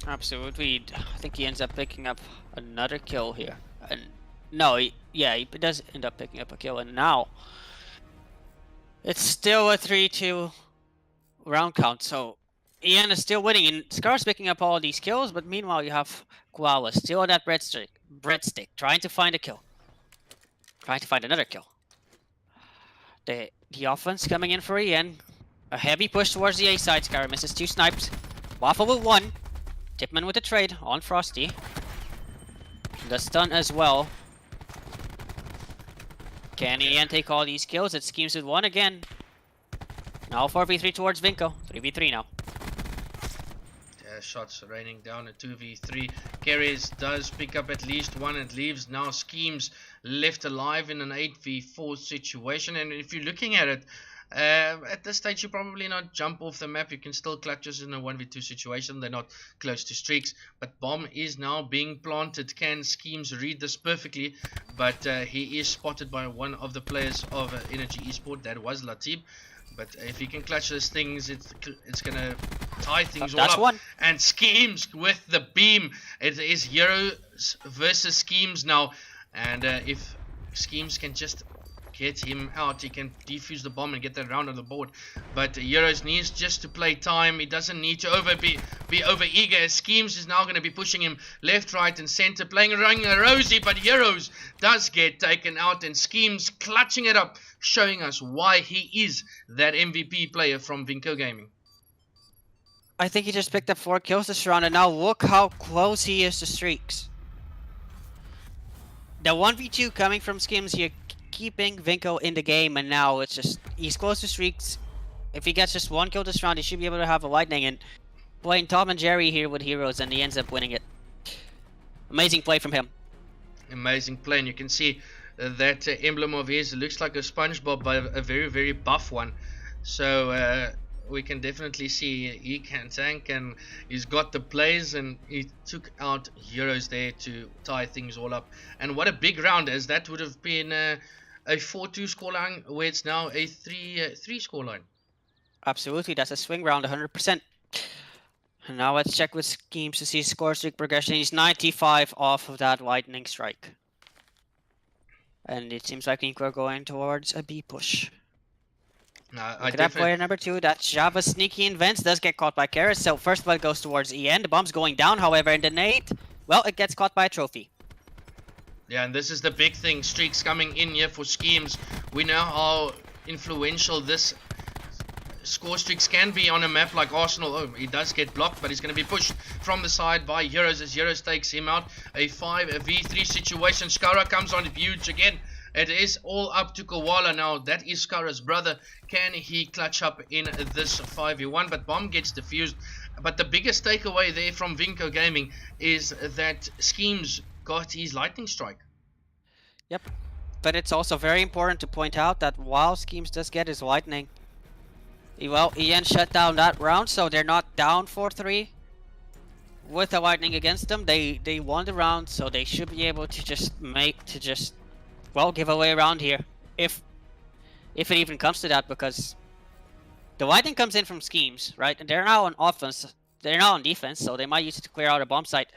Absolutely. I think he ends up picking up another kill here. And no, he does end up picking up a kill, and now it's still a 3-2 round count, so EN is still winning, and Scara's picking up all these kills, but meanwhile you have Koala still on that breadstick, trying to find a kill. Trying to find another kill. The offense coming in for EN. A heavy push towards the A side. Scara misses 2 snipes. Waffle with 1. Tippmann with a trade on Frosty. The stun as well. Can EN take all these kills? It zSkeams with 1 again. Now 4v3 towards Vinco. 3v3 now. Shots raining down at 2v3. KyleKeres does pick up at least 1. It leaves now zSkeams left alive in an 8v4 situation. And if you're looking at it, at this stage you probably not jump off the map. You can still clutch us in a 1v2 situation. They're not close to streaks, but bomb is now being planted. Can zSkeams read this perfectly? But he is spotted by one of the players of Energy Esports. That was Laaatieb. But if he can clutch those things, it's gonna tie things all up. One. And zSkeams with the beam. It is Heroes versus zSkeams now. And if zSkeams can just get him out, he can defuse the bomb and get that round on the board. But Heroes needs just to play time. He doesn't need to be over eager. zSkeams is now going to be pushing him left, right and center, playing around Rosie, but Heroes does get taken out, and zSkeams clutching it up, showing us why he is that MVP player from Vinco Gaming. I think he just picked up 4 kills this round, and now look how close he is to streaks. The 1v2 coming from zSkeams here, keeping Vinco in the game, and now it's just he's close to streaks. If he gets just 1 kill this round, he should be able to have a lightning, and playing Tom and Jerry here with Heroes, and he ends up winning it. Amazing play from him. Amazing play, and you can see that emblem of his looks like a SpongeBob, but a very buff one. So we can definitely see he can tank, and he's got the plays, and he took out Heroes there to tie things all up. And what a big round, as that would have been a 4-2 scoreline, where it's now a 3-3 scoreline. Absolutely, that's a swing round, 100%. And now let's check with zSkeams to see score streak progression. He's 95 off of that lightning strike. And it seems like we're going towards a B push. I Look at that player number 2. That's Java sneaky in vents. Does get caught by KyleKeres. So first blood goes towards EN. The bomb's going down, however, in the nade. Well, it gets caught by a trophy. Yeah, and this is the big thing. Streaks coming in here for zSkeams. We know how influential this score streaks can be on a map like Arsenal. Oh, he does get blocked, but he's going to be pushed from the side by Heroes as Heroes takes him out. A 5v3 situation. Scara comes on huge again. It is all up to Koala now. That is Scara's brother. Can he clutch up in this 5v1? But bomb gets defused. But the biggest takeaway there from Vinco Gaming is that zSkeams got his lightning strike. Yep. But it's also very important to point out that while zSkeams does get his lightning, well, EN shut down that round, so they're not down 4-3 with the lightning against them. They won the round, so they should be able to just give away a round here, if it even comes to that, because the lightning comes in from zSkeams, right? And they're now on offense, they're now on defense, so they might use it to clear out a bomb site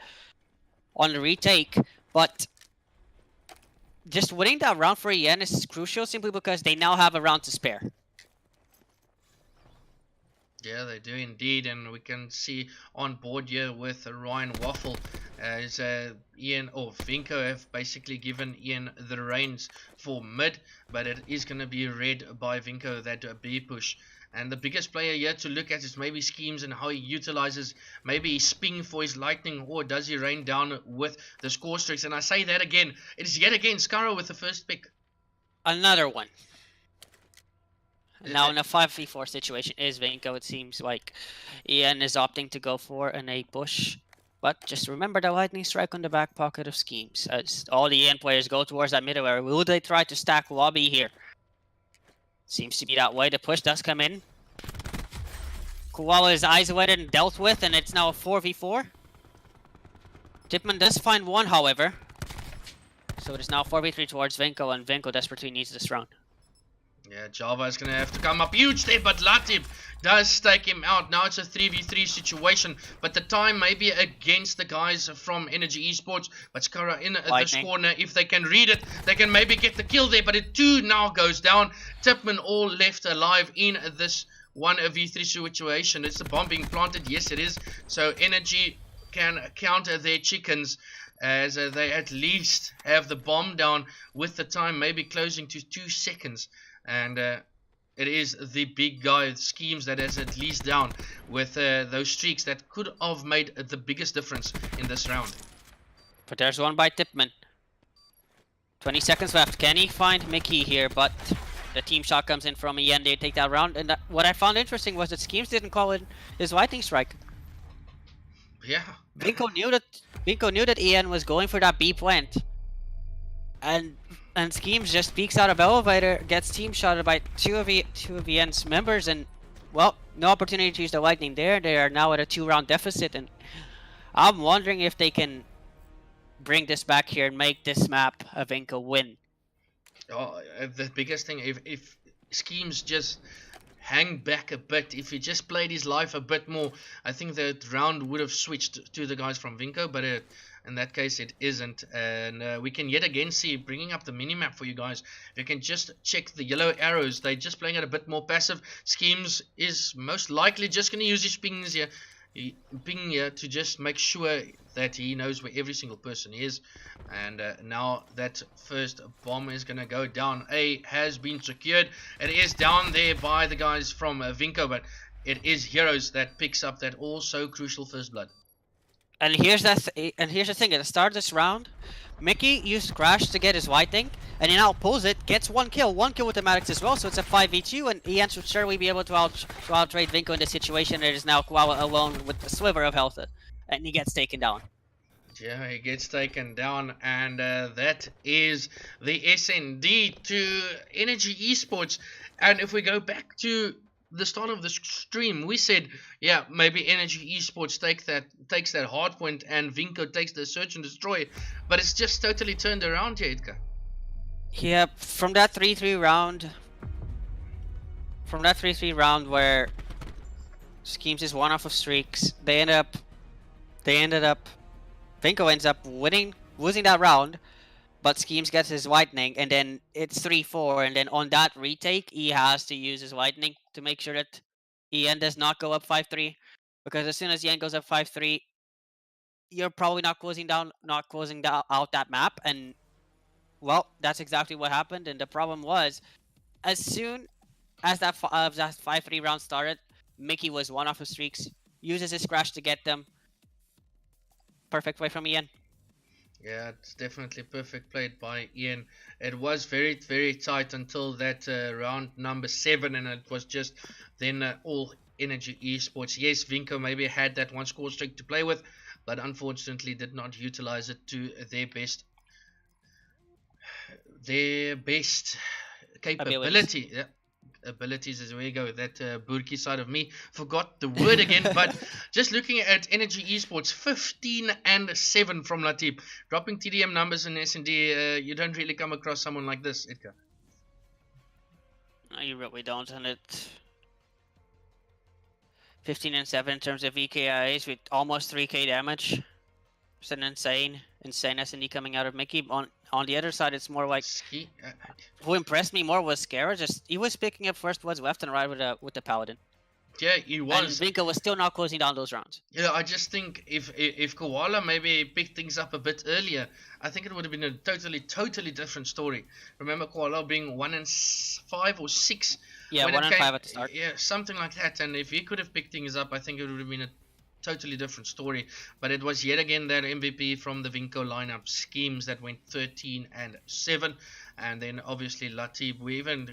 on the retake. But just winning that round for EN is crucial, simply because they now have a round to spare. Yeah, they do indeed, and we can see on board here with RyanWaffle as Ian or Vinco have basically given Ian the reins for mid, but it is going to be read by Vinco, that B push. And the biggest player here to look at is maybe zSkeams and how he utilizes maybe his ping for his lightning, or does he rain down with the score streaks. And I say that again, it is yet again Scara with the first pick. Another one. Now in a 5v4 situation is Vinco. It seems like EN is opting to go for an A push. But just remember the lightning strike on the back pocket of zSkeams. As all the EN players go towards that middle area. Will they try to stack lobby here? Seems to be that way. The push does come in. Koala is isolated and dealt with, and it's now a 4v4. Tippmann does find one, however. So it is now 4v3 towards Vinco, and Vinco desperately needs this round. Yeah, Java is going to have to come up huge there, but Laaatieb does take him out. Now it's a 3v3 situation, but the time may be against the guys from Edgi Esports. But Scara in this corner, if they can read it, they can maybe get the kill there, but it too now goes down. Tippmann all left alive in this 1v3 situation. It's the bomb being planted, yes it is. So Edgi can counter their chickens, as they at least have the bomb down with the time maybe closing to 2 seconds. And it is the big guy zSkeams that is at least down with those streaks that could have made the biggest difference in this round. But there's one by Tippmann. 20 seconds left. Can he find Mickey here? But the team shot comes in from EN. They take that round. And what I found interesting was that zSkeams didn't call it his lightning strike. Yeah. Vinco knew that EN was going for that B plant. And zSkeams just peeks out of elevator, gets team shotted by two of EN's members, and well, no opportunity to use the lightning there. They are now at a 2-round deficit, and I'm wondering if they can bring this back here and make this map a Vinco win. Oh, the biggest thing, if zSkeams just hang back a bit, if he just played his life a bit more, I think that round would have switched to the guys from Vinco, but in that case it isn't. And we can yet again see, bringing up the minimap for you guys, you can just check the yellow arrows. They're just playing it a bit more passive. zSkeams is most likely just going to use his pings here to just make sure that he knows where every single person is. And now that first bomb is going to go down. A has been secured. It is down there by the guys from Vinco, but it is Heroes that picks up that also crucial first blood. And here's the thing, at the start of this round, Mickey used Crash to get his lightning, and he now pulls it, gets one kill with the Maddox as well, so it's a 5v2, and EN should surely be able to out-trade Vinco in this situation. It is now Koala alone with a sliver of health, and he gets taken down. Yeah, he gets taken down, and that is the SND to Edgi Esports. And if we go back to the start of the stream, we said, yeah, maybe Energy Esports takes that hard point and Vinco takes the search and destroy, but it's just totally turned around here, Edgar. Yeah, from that 3-3 round where zSkeams is one off of streaks, Vinco ends up losing that round, but zSkeams gets his whitening, and then it's 3-4, and then on that retake, he has to use his whitening to make sure that Ian does not go up 5-3, because as soon as Ian goes up 5-3, you're probably not closing out that map, and well, that's exactly what happened. And the problem was, as soon as that 5-3 round started, Mickey was one off of streaks, uses his crash to get them. Perfect play from Ian. Yeah, it's definitely perfect played by Ian. It was very, very tight until that round number 7, and it was just then all Energy Esports. Yes, Vinco maybe had that one score streak to play with, but unfortunately did not utilize it to their best capability. Yeah. Abilities is where you go. That Burki side of me forgot the word again. But just looking at Energy Esports, 15-7 from Laaatieb, dropping TDM numbers in S&D. You don't really come across someone like this, Edgar. No, you really don't. And it 15-7 in terms of EKIs with almost 3k damage. It's an insane S&D coming out of Mickey. On the other side, it's more like who impressed me more was Scara. Just he was picking up first bloods left and right with the Paladin. Yeah, he was. And Vinco was still not closing down those rounds. Yeah, I just think if Koala maybe picked things up a bit earlier, I think it would have been a totally different story. Remember Koala being 1-5 or 6? Yeah, 1-5 at the start. Yeah, something like that. And if he could have picked things up, I think it would have been a totally different story. But it was yet again that MVP from the Vinco lineup, zSkeams, that went 13-7, and then obviously Laaatieb. We even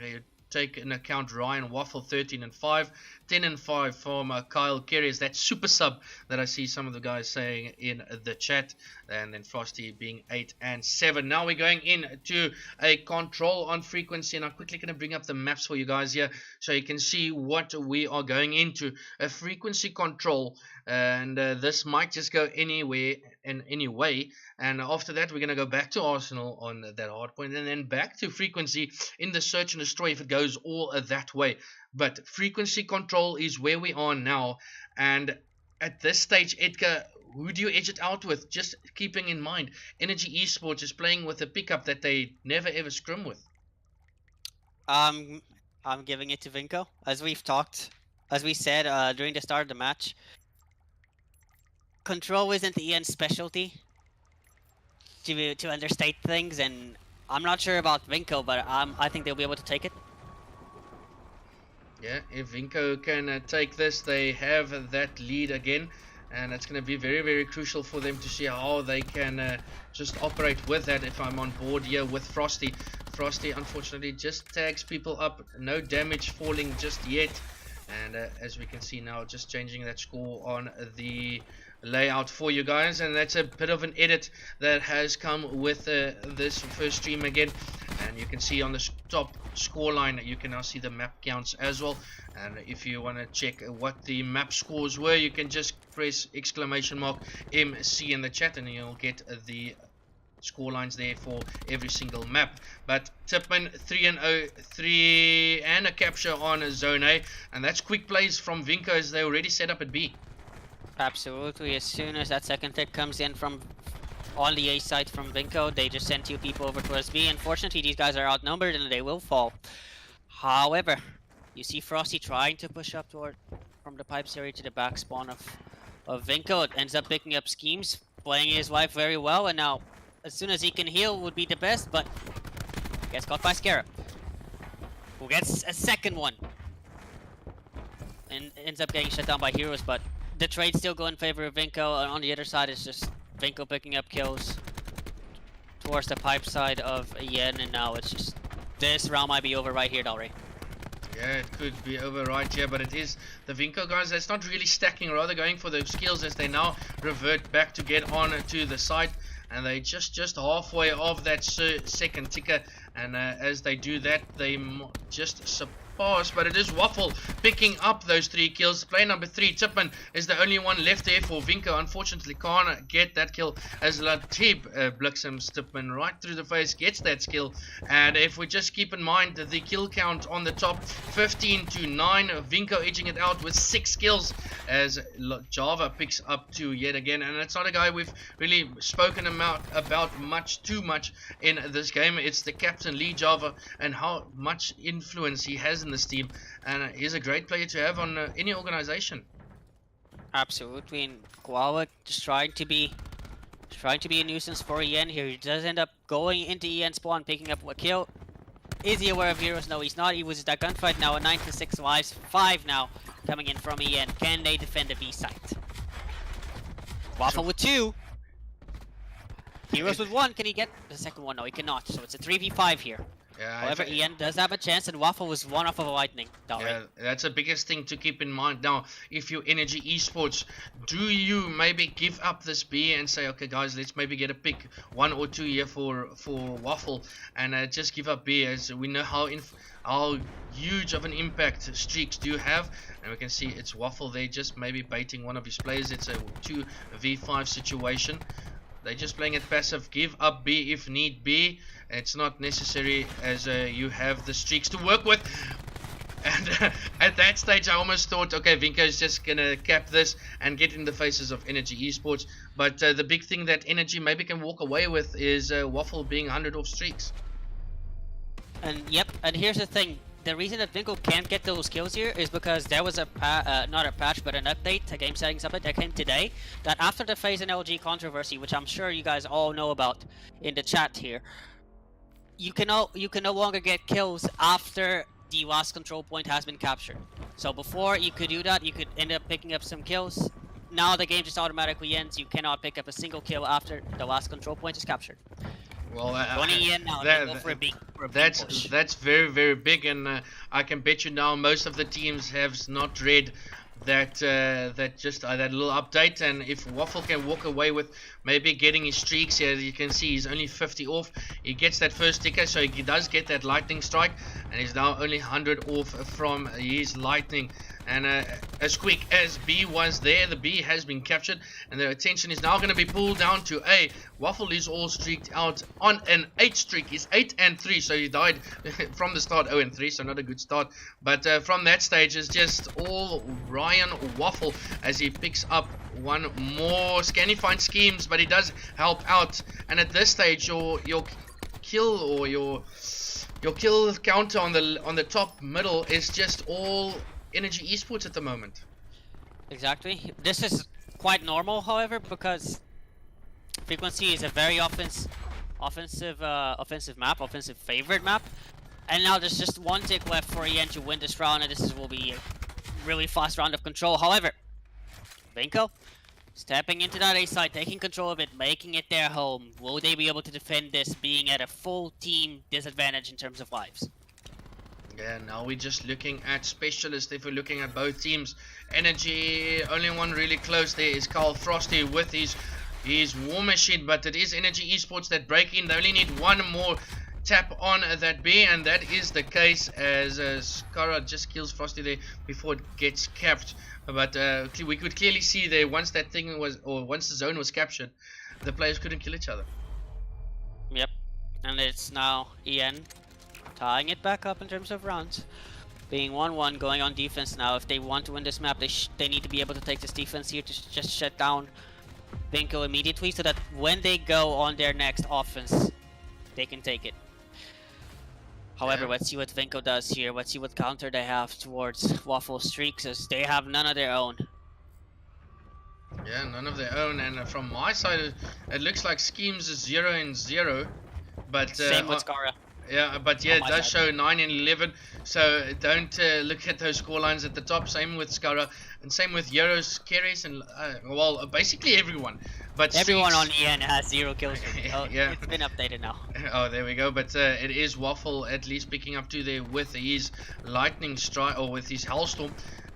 take into account RyanWaffle 13-5, 10-5 from KyleKeres, that super sub that I see some of the guys saying in the chat, and then Frosty being 8-7. Now we're going into a control on frequency, and I'm quickly going to bring up the maps for you guys here so you can see what we are going into. A frequency control, and this might just go anywhere in any way, and after that we're going to go back to Arsenal on that hard point, and then back to frequency in the search and destroy if it goes all that way. But frequency control is where we are now, and at this stage, Edgar, who do you edge it out with? Just keeping in mind, Energy Esports is playing with a pickup that they never ever scrim with. I'm giving it to Vinco, as we said during the start of the match. Control isn't Ian's specialty, to understate things, and I'm not sure about Vinco, but I think they'll be able to take it. Yeah, if Vinco can take this, they have that lead again, and it's going to be very, very crucial for them to see how they can just operate with that. If I'm on board here with Frosty, unfortunately just tags people up, no damage falling just yet, and as we can see now, just changing that score on the layout for you guys, and that's a bit of an edit that has come with this first stream again. And you can see on the top scoreline, you can now see the map counts as well. And if you want to check what the map scores were, you can just press !MC in the chat, and you'll get the score lines there for every single map. But Tippmann 3-0, 3 and a capture on Zone A, and that's quick plays from Vinco as they already set up at B. Absolutely. As soon as that second tick comes in from on the A side from Vinco, they just send 2 people over towards B. Unfortunately, these guys are outnumbered and they will fall. However, you see Frosty trying to push up toward from the pipes area to the back spawn of Vinco. It ends up picking up zSkeams, playing his life very well, and now as soon as he can heal would be the best, but gets caught by Scara, who gets a second one and ends up getting shut down by Heroes. But the trade still go in favor of Vinco. On the other side, it's just Vinco picking up kills towards the pipe side of Yen, and now it's just this round might be over right here, Dalry. Yeah, it could be over right here, but it is the Vinco guys that's not really stacking, rather going for those skills as they now revert back to get on to the side, and they just halfway of that second ticker, and as they do that, they just pass, but it is Waffle picking up those 3 kills. Player number 3, Tippmann, is the only one left there for Vinco. Unfortunately, can't get that kill as Laaatieb blitzums Tippmann right through the face, gets that skill. And if we just keep in mind the kill count on the top, 15 to 9, Vinco edging it out with 6 kills as Leejavaa picks up 2 yet again. And it's not a guy we've really spoken about too much in this game. It's the captain Leejavaa and how much influence he has in this team, and he's a great player to have on any organization. Absolutely, and Koala just trying to be a nuisance for EN here. He does end up going into EN spawn, picking up a kill. Is he aware of heroes? No, he's not. He was that gunfight now. A 9 to 6 lives, 5 now coming in from EN. Can they defend the B site? Waffle with 2. Heroes with 1. Can he get the second one? No, he cannot. So it's a 3v5 here. Yeah, however, EN does have a chance, and Waffle was one off of a lightning. Yeah, that's the biggest thing to keep in mind. Now, if you're Energy Esports, do you maybe give up this B and say, okay guys, let's maybe get a pick 1 or 2 here for Waffle, and just give up B, as we know how huge of an impact streaks do have. And we can see it's Waffle there, just maybe baiting one of his players. It's a 2v5 situation. They're just playing it passive. Give up B if need be. It's not necessary, as you have the streaks to work with. And at that stage I almost thought, okay, Vinco is just gonna cap this and get in the faces of Energy Esports. But the big thing that Energy maybe can walk away with is Waffle being 100 off streaks. And yep, and here's the thing. The reason that Vinco can't get those kills here is because there was a not a patch, but an update, a game settings update that came today, that after the FaZe and LG controversy, which I'm sure you guys all know about in the chat here, you can no longer get kills after the last control point has been captured. So before you could do that, you could end up picking up some kills. Now the game just automatically ends. You cannot pick up a single kill after the last control point is captured. Well, that's very, very big, and I can bet you now most of the teams have not read that that little update. And if Waffle can walk away with maybe getting his streaks here, you can see he's only 50 off. He gets that first ticker, so he does get that lightning strike, and he's now only 100 off from his lightning. And as quick as B was there, the B has been captured, and the attention is now going to be pulled down to A. Waffle is all streaked out on an 8 streak. He's 8 and 3, so he died from the start 0 and 3, so not a good start. But from that stage, it's just all RyanWaffle as he picks up one more. Can he find schemes? But he does help out. And at this stage, your kill or your kill counter on the top middle is just all Energy Esports at the moment. Exactly. This is quite normal, however, because Frequency is a very offensive favorite map, and now there's just one tick left for EN to win this round, and will be a really fast round of control. However, Vinco stepping into that A side, taking control of it, making it their home. Will they be able to defend this, being at a full team disadvantage in terms of lives? Yeah, now we're just looking at specialists. If we're looking at both teams, Energy, only one really close there is KyleFrosty with his War Machine, but it is Energy Esports that break in. They only need one more tap on that B, and that is the case, as Scara just kills Frosty there before it gets capped. But we could clearly see there, once that thing was, or once the zone was captured, the players couldn't kill each other. Yep, and it's now EN tying it back up in terms of rounds, being 1-1, going on defense now. If they want to win this map, they need to be able to take this defense here to just shut down Vinco immediately, so that when they go on their next offense, they can take it. However, let's see what Vinco does here. Let's see what counter they have towards Waffle streaks, as they have none of their own. Yeah, none of their own, and from my side, it looks like zSkeams is 0 and 0, but same with Scara. Yeah, but yeah, it does show 9 and 11, so don't look at those score lines at the top. Same with Scara, and same with KyleKeres, and well, basically everyone. But everyone on EN has 0 kills. Oh, yeah, it's been updated now. Oh, there we go. But it is Waffle at least picking up 2 there with his lightning strike, or with his Hellstorm.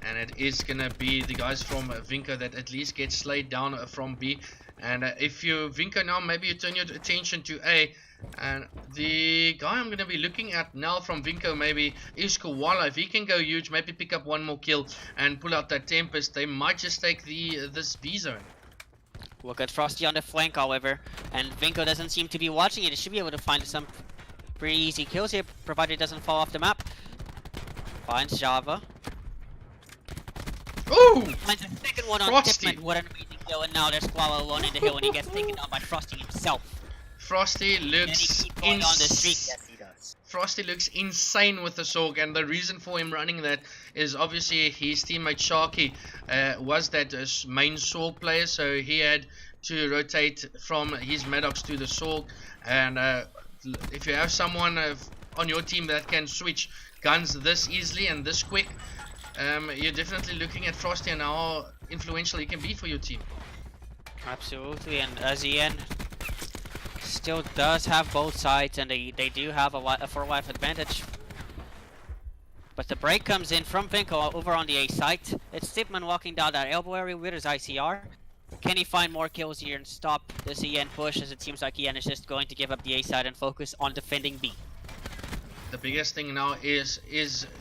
and it is gonna be the guys from Vinco that at least get slayed down from B. And if you Vinco now, maybe you turn your attention to A. And the guy I'm gonna be looking at now from Vinco maybe is Koala. If he can go huge, maybe pick up one more kill and pull out that Tempest, they might just take this B zone. Look at Frosty on the flank, however, and Vinco doesn't seem to be watching it. He should be able to find some pretty easy kills here, provided it doesn't fall off the map. Finds Java. Ooh! Finds a second one on Frosty. Tippmann. What an amazing kill, and now there's Koala alone in the hill, and he gets taken down by Frosty himself. Frosty looks on the street. Yes, he does. Frosty looks insane with the Sorg, and the reason for him running that is obviously his teammate Sharky was that main Sorg player, so he had to rotate from his Maddox to the Sorg. And if you have someone on your team that can switch guns this easily and this quick, you're definitely looking at Frosty and how influential he can be for your team. Absolutely, and Azien still does have both sides, and they do have a 4-life advantage. But the break comes in from Vinco over on the A site. It's Tippmann walking down that elbow area with his ICR. Can he find more kills here and stop this EN push, as it seems like EN is just going to give up the A side and focus on defending B? The biggest thing now is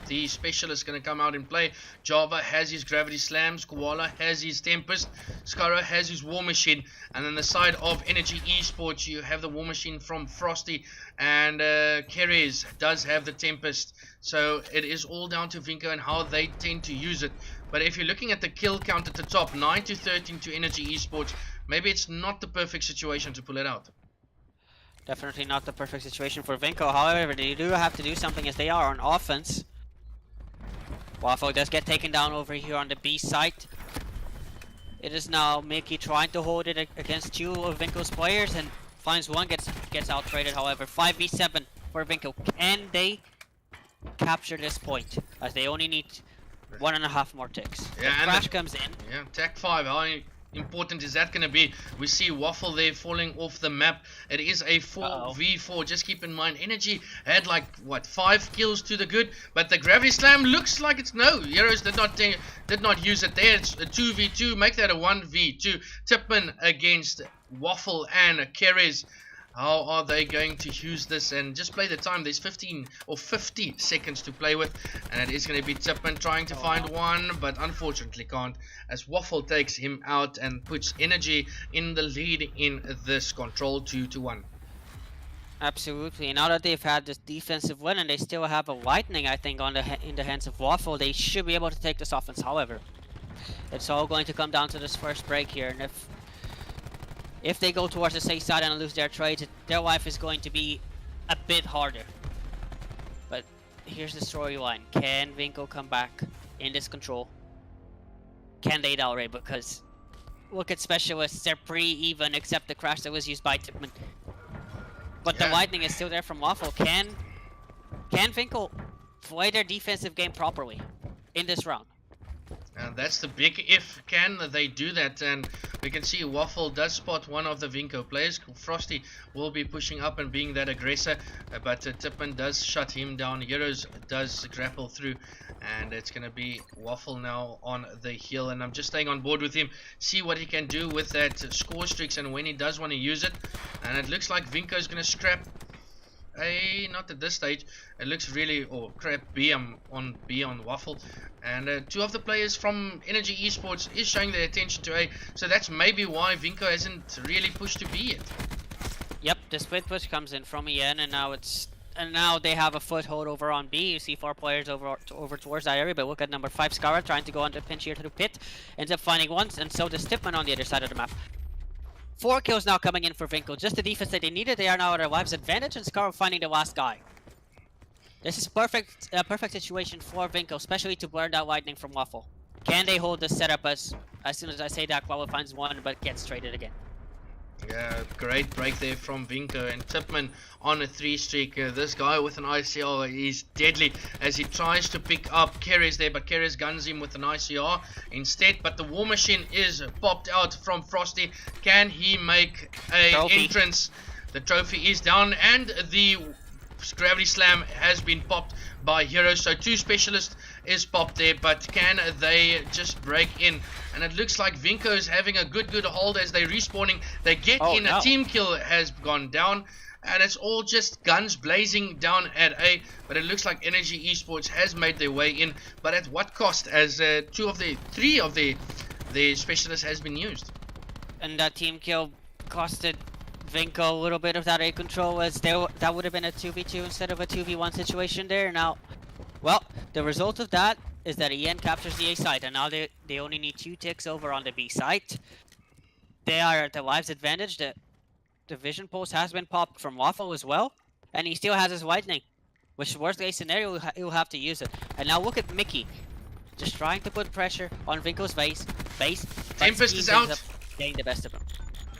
the specialist going to come out and play. Java has his gravity slams, Koala has his Tempest, Scara has his war machine, and on the side of Energy Esports you have the war machine from Frosty, and KyleKeres does have the Tempest. So it is all down to Vinco and how they tend to use it. But if you're looking at the kill count at the top, 9 to 13 to Energy Esports, maybe it's not the perfect situation to pull it out. Definitely not the perfect situation for Vinco. However, they do have to do something as they are on offense. Waffle does get taken down over here on the B site. It is now Mickey trying to hold it against two of Vinco's players and finds one, gets out traded. However, 5v7 for Vinco. Can they capture this point? As they only need 1.5 more ticks. Yeah, the crash comes in. Yeah, Tech 5. How important is that going to be? We see Waffle there falling off the map. It is a 4v4. Just keep in mind, Energy had like what 5 kills to the good, but the gravity slam looks like it's no. Heroes did not use it there. It's a 2v2. Make that a 1v2. Tippmann against Waffle and KyleKeres. How are they going to use this and just play the time? There's 15 or 50 seconds to play with, and it is going to be Tippmann trying to find one, but unfortunately can't, as Waffle takes him out and puts Energy in the lead in this control 2-1. Absolutely. And now that they've had this defensive win and they still have a lightning, I think, in the hands of Waffle, they should be able to take this offense. However, it's all going to come down to this first break here, and if they go towards the safe side and lose their trades, their life is going to be a bit harder. But here's the storyline. Can Vinco come back in this control? Can they Dalray? Because look at specialists, they're pretty even except the crash that was used by Tippmann. But the lightning is still there from Waffle. Can Vinco play their defensive game properly in this round? And that's the big if. Can they do that? And we can see Waffle does spot one of the Vinco players. Frosty will be pushing up and being that aggressor, but Tippmann does shut him down. Heroes does grapple through, and it's going to be Waffle now on the hill. And I'm just staying on board with him, see what he can do with that score streaks and when he does want to use it. And it looks like Vinco is going to scrap A, not at this stage. It looks really, crap, B on Waffle. And two of the players from Energy Esports is showing their attention to A. So that's maybe why Vinco hasn't really pushed to B yet. Yep, the split push comes in from EN, and now they have a foothold over on B. You see 4 players over towards that area, but look at number 5 Scara trying to go on the pinch here to the pit. Ends up finding one, and so does Tippmann on the other side of the map. 4 kills now coming in for Vinco. Just the defense that they needed. They are now at their lives advantage, and Scara finding the last guy. This is perfect situation for Vinco, especially to blur that lightning from Waffle. Can they hold this setup as soon as I say that, Koala finds one, but gets traded again? Yeah, great break there from Vinco, and Tippmann on a 3 streak. This guy with an ICR is deadly as he tries to pick up KyleKeres there, but KyleKeres guns him with an ICR instead. But the war machine is popped out from Frosty. Can he make a entrance? The trophy is down, and the gravity slam has been popped by Heroes, so 2 specialists is popped there, but can they just break in? And it looks like Vinco is having a good hold as they respawning. They get in, a team kill has gone down, and it's all just guns blazing down at A, but it looks like Energy Esports has made their way in, but at what cost, as 3 of the specialists has been used. And that team kill costed Vinco a little bit of that A control, as that would have been a 2v2 instead of a 2v1 situation there. Now, well, the result of that is that EN captures the A site, and now they only need 2 ticks over on the B site. They are at the lives advantage. The vision pulse has been popped from Waffle as well, and he still has his whitening, which worst case scenario he'll have to use it. And now look at Mickey, just trying to put pressure on Vinco's base. Tempest is out. Getting the best of him.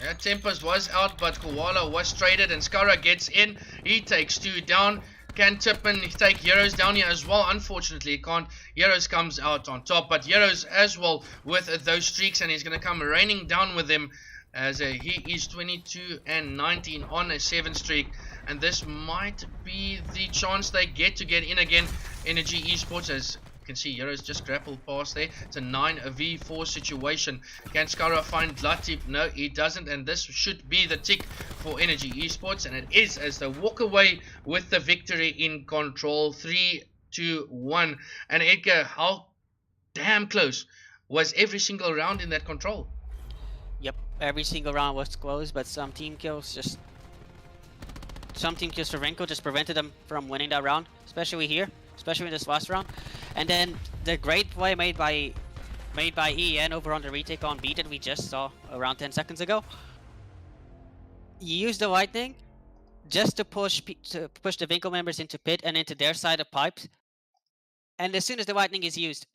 Yeah, Tempest was out, but Koala was traded, and Scara gets in. He takes 2 down. Can Tippmann take Heroes down here as well? Unfortunately, he can't. Heroes comes out on top, but Heroes as well with those streaks, and he's going to come raining down with them, as he is 22 and 19 on a 7 streak, and this might be the chance they get to get in again. Energy Esports, as you can see, Heroes just grappled past there. It's a 9v4 situation. Can Scara find Laaatieb? No, he doesn't, and this should be the tick for Energy Esports, and it is, as they walk away with the victory in control. 3-2-1. And Edgar, how damn close was every single round in that control? Yep, every single round was close, but some team kills for Vinco just prevented them from winning that round, especially here, especially in this last round. And then the great play made by EN over on the retake on B that we just saw around 10 seconds ago. You use the lightning just to push the Vinco members into pit and into their side of pipes. And as soon as the lightning is used,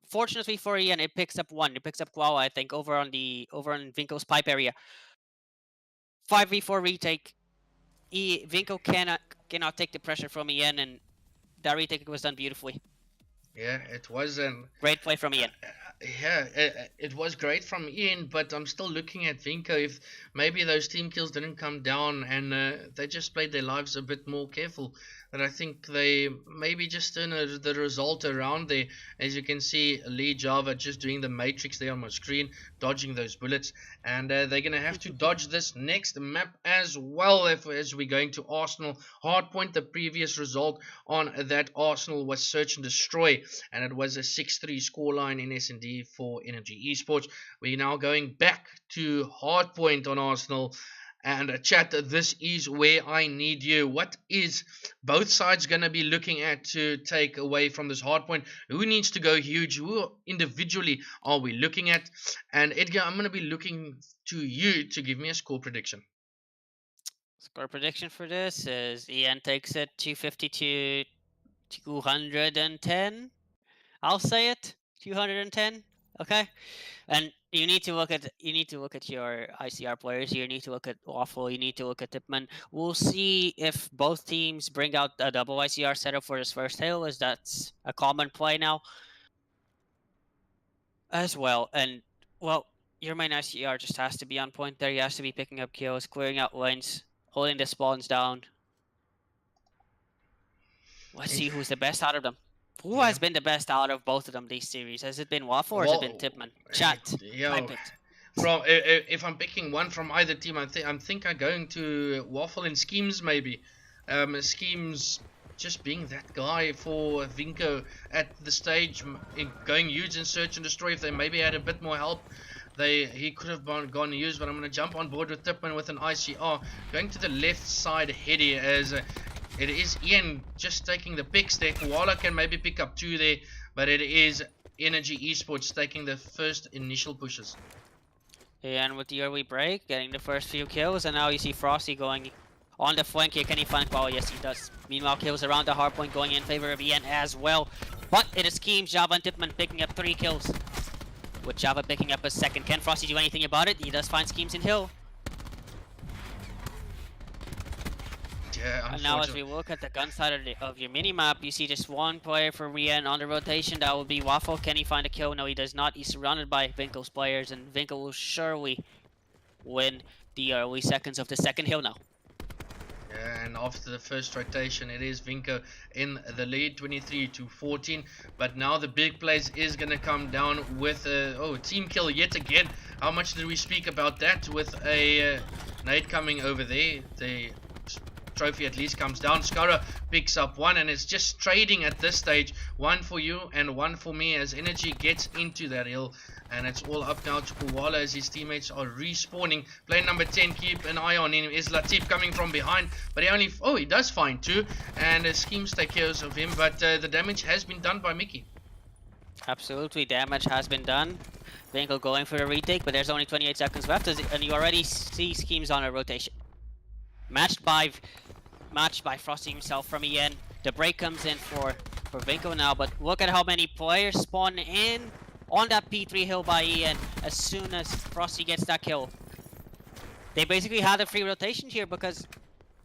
fortunately for EN, it picks up one. It picks up Koala, I think, over on Vinco's pipe area. 5v4 retake. Vinco cannot take the pressure from EN, and that retake was done beautifully. Yeah, it was a great play from Ian. Yeah, it was great from Ian, but I'm still looking at Vinco. If maybe those team kills didn't come down and they just played their lives a bit more careful, but I think they maybe just turned the result around there. As you can see, Leejavaa just doing the matrix there on my screen, dodging those bullets, and they're going to have to dodge this next map as well as we're going to Arsenal. Hardpoint, the previous result on that Arsenal was search and destroy, and it was a 6-3 scoreline in S&D for Energy Esports. We're now going back to Hardpoint on Arsenal. And chat, this is where I need you. What is both sides going to be looking at to take away from this hard point? Who needs to go huge? Who individually are we looking at? And Edgar, I'm going to be looking to you to give me a score prediction. Score prediction for this is Ian takes it 250 to 210. I'll say it 210. Okay. And you need to look at your ICR players. You need to look at Waffle. You need to look at Tippmann. We'll see if both teams bring out a double ICR setup for this first hill, as that's a common play now as well. And well, your main ICR just has to be on point there. He has to be picking up kills, clearing out lanes, holding the spawns down. Let's see who's the best out of them. Who has been the best out of both of them this series? Has it been Waffle or has it been Tippmann? Chat. Type it. From if I'm picking one from either team, I think I'm going to Waffle and zSkeams maybe. zSkeams just being that guy for Vinco at the stage, in going huge in search and destroy. If they maybe had a bit more help, he could have gone used. But I'm going to jump on board with Tippmann with an ICR, going to the left side heady as. It is Ian just taking the picks there. Koala can maybe pick up 2 there, but it is Energy Esports taking the first initial pushes. Ian with the early break, getting the first few kills, and now you see Frosty going on the flank here. Can he find Koala? Yes, he does. Meanwhile, kills around the hardpoint going in favor of Ian as well. But it is zSkeams, Java, and Tippmann picking up 3 kills, with Java picking up a second. Can Frosty do anything about it? He does find zSkeams in hill. Yeah, and now as we look at the gun side of your mini-map, you see just one player for Rian on the rotation. That would be Waffle. Can he find a kill? No, he does not. He's surrounded by Vinco's players, and Vinco will surely win the early seconds of the second hill now. Yeah, and after the first rotation, it is Vinco in the lead, 23-14. But now the big plays is going to come down with a team kill yet again. How much did we speak about that with a nade coming over there? The trophy at least comes down. Scara picks up one, and it's just trading at this stage. One for you and one for me as Energy gets into that hill. And it's all up now to Koala as his teammates are respawning. Player number 10, keep an eye on him. Is Laaatieb coming from behind? But he does find two. And zSkeams take care of him. But the damage has been done by Mickey. Absolutely, damage has been done. Vinco going for a retake, but there's only 28 seconds left, and you already see zSkeams on a rotation. Matched by Frosty himself from EN. The break comes in for Vinco now, but look at how many players spawn in on that P3 hill by EN as soon as Frosty gets that kill. They basically had a free rotation here because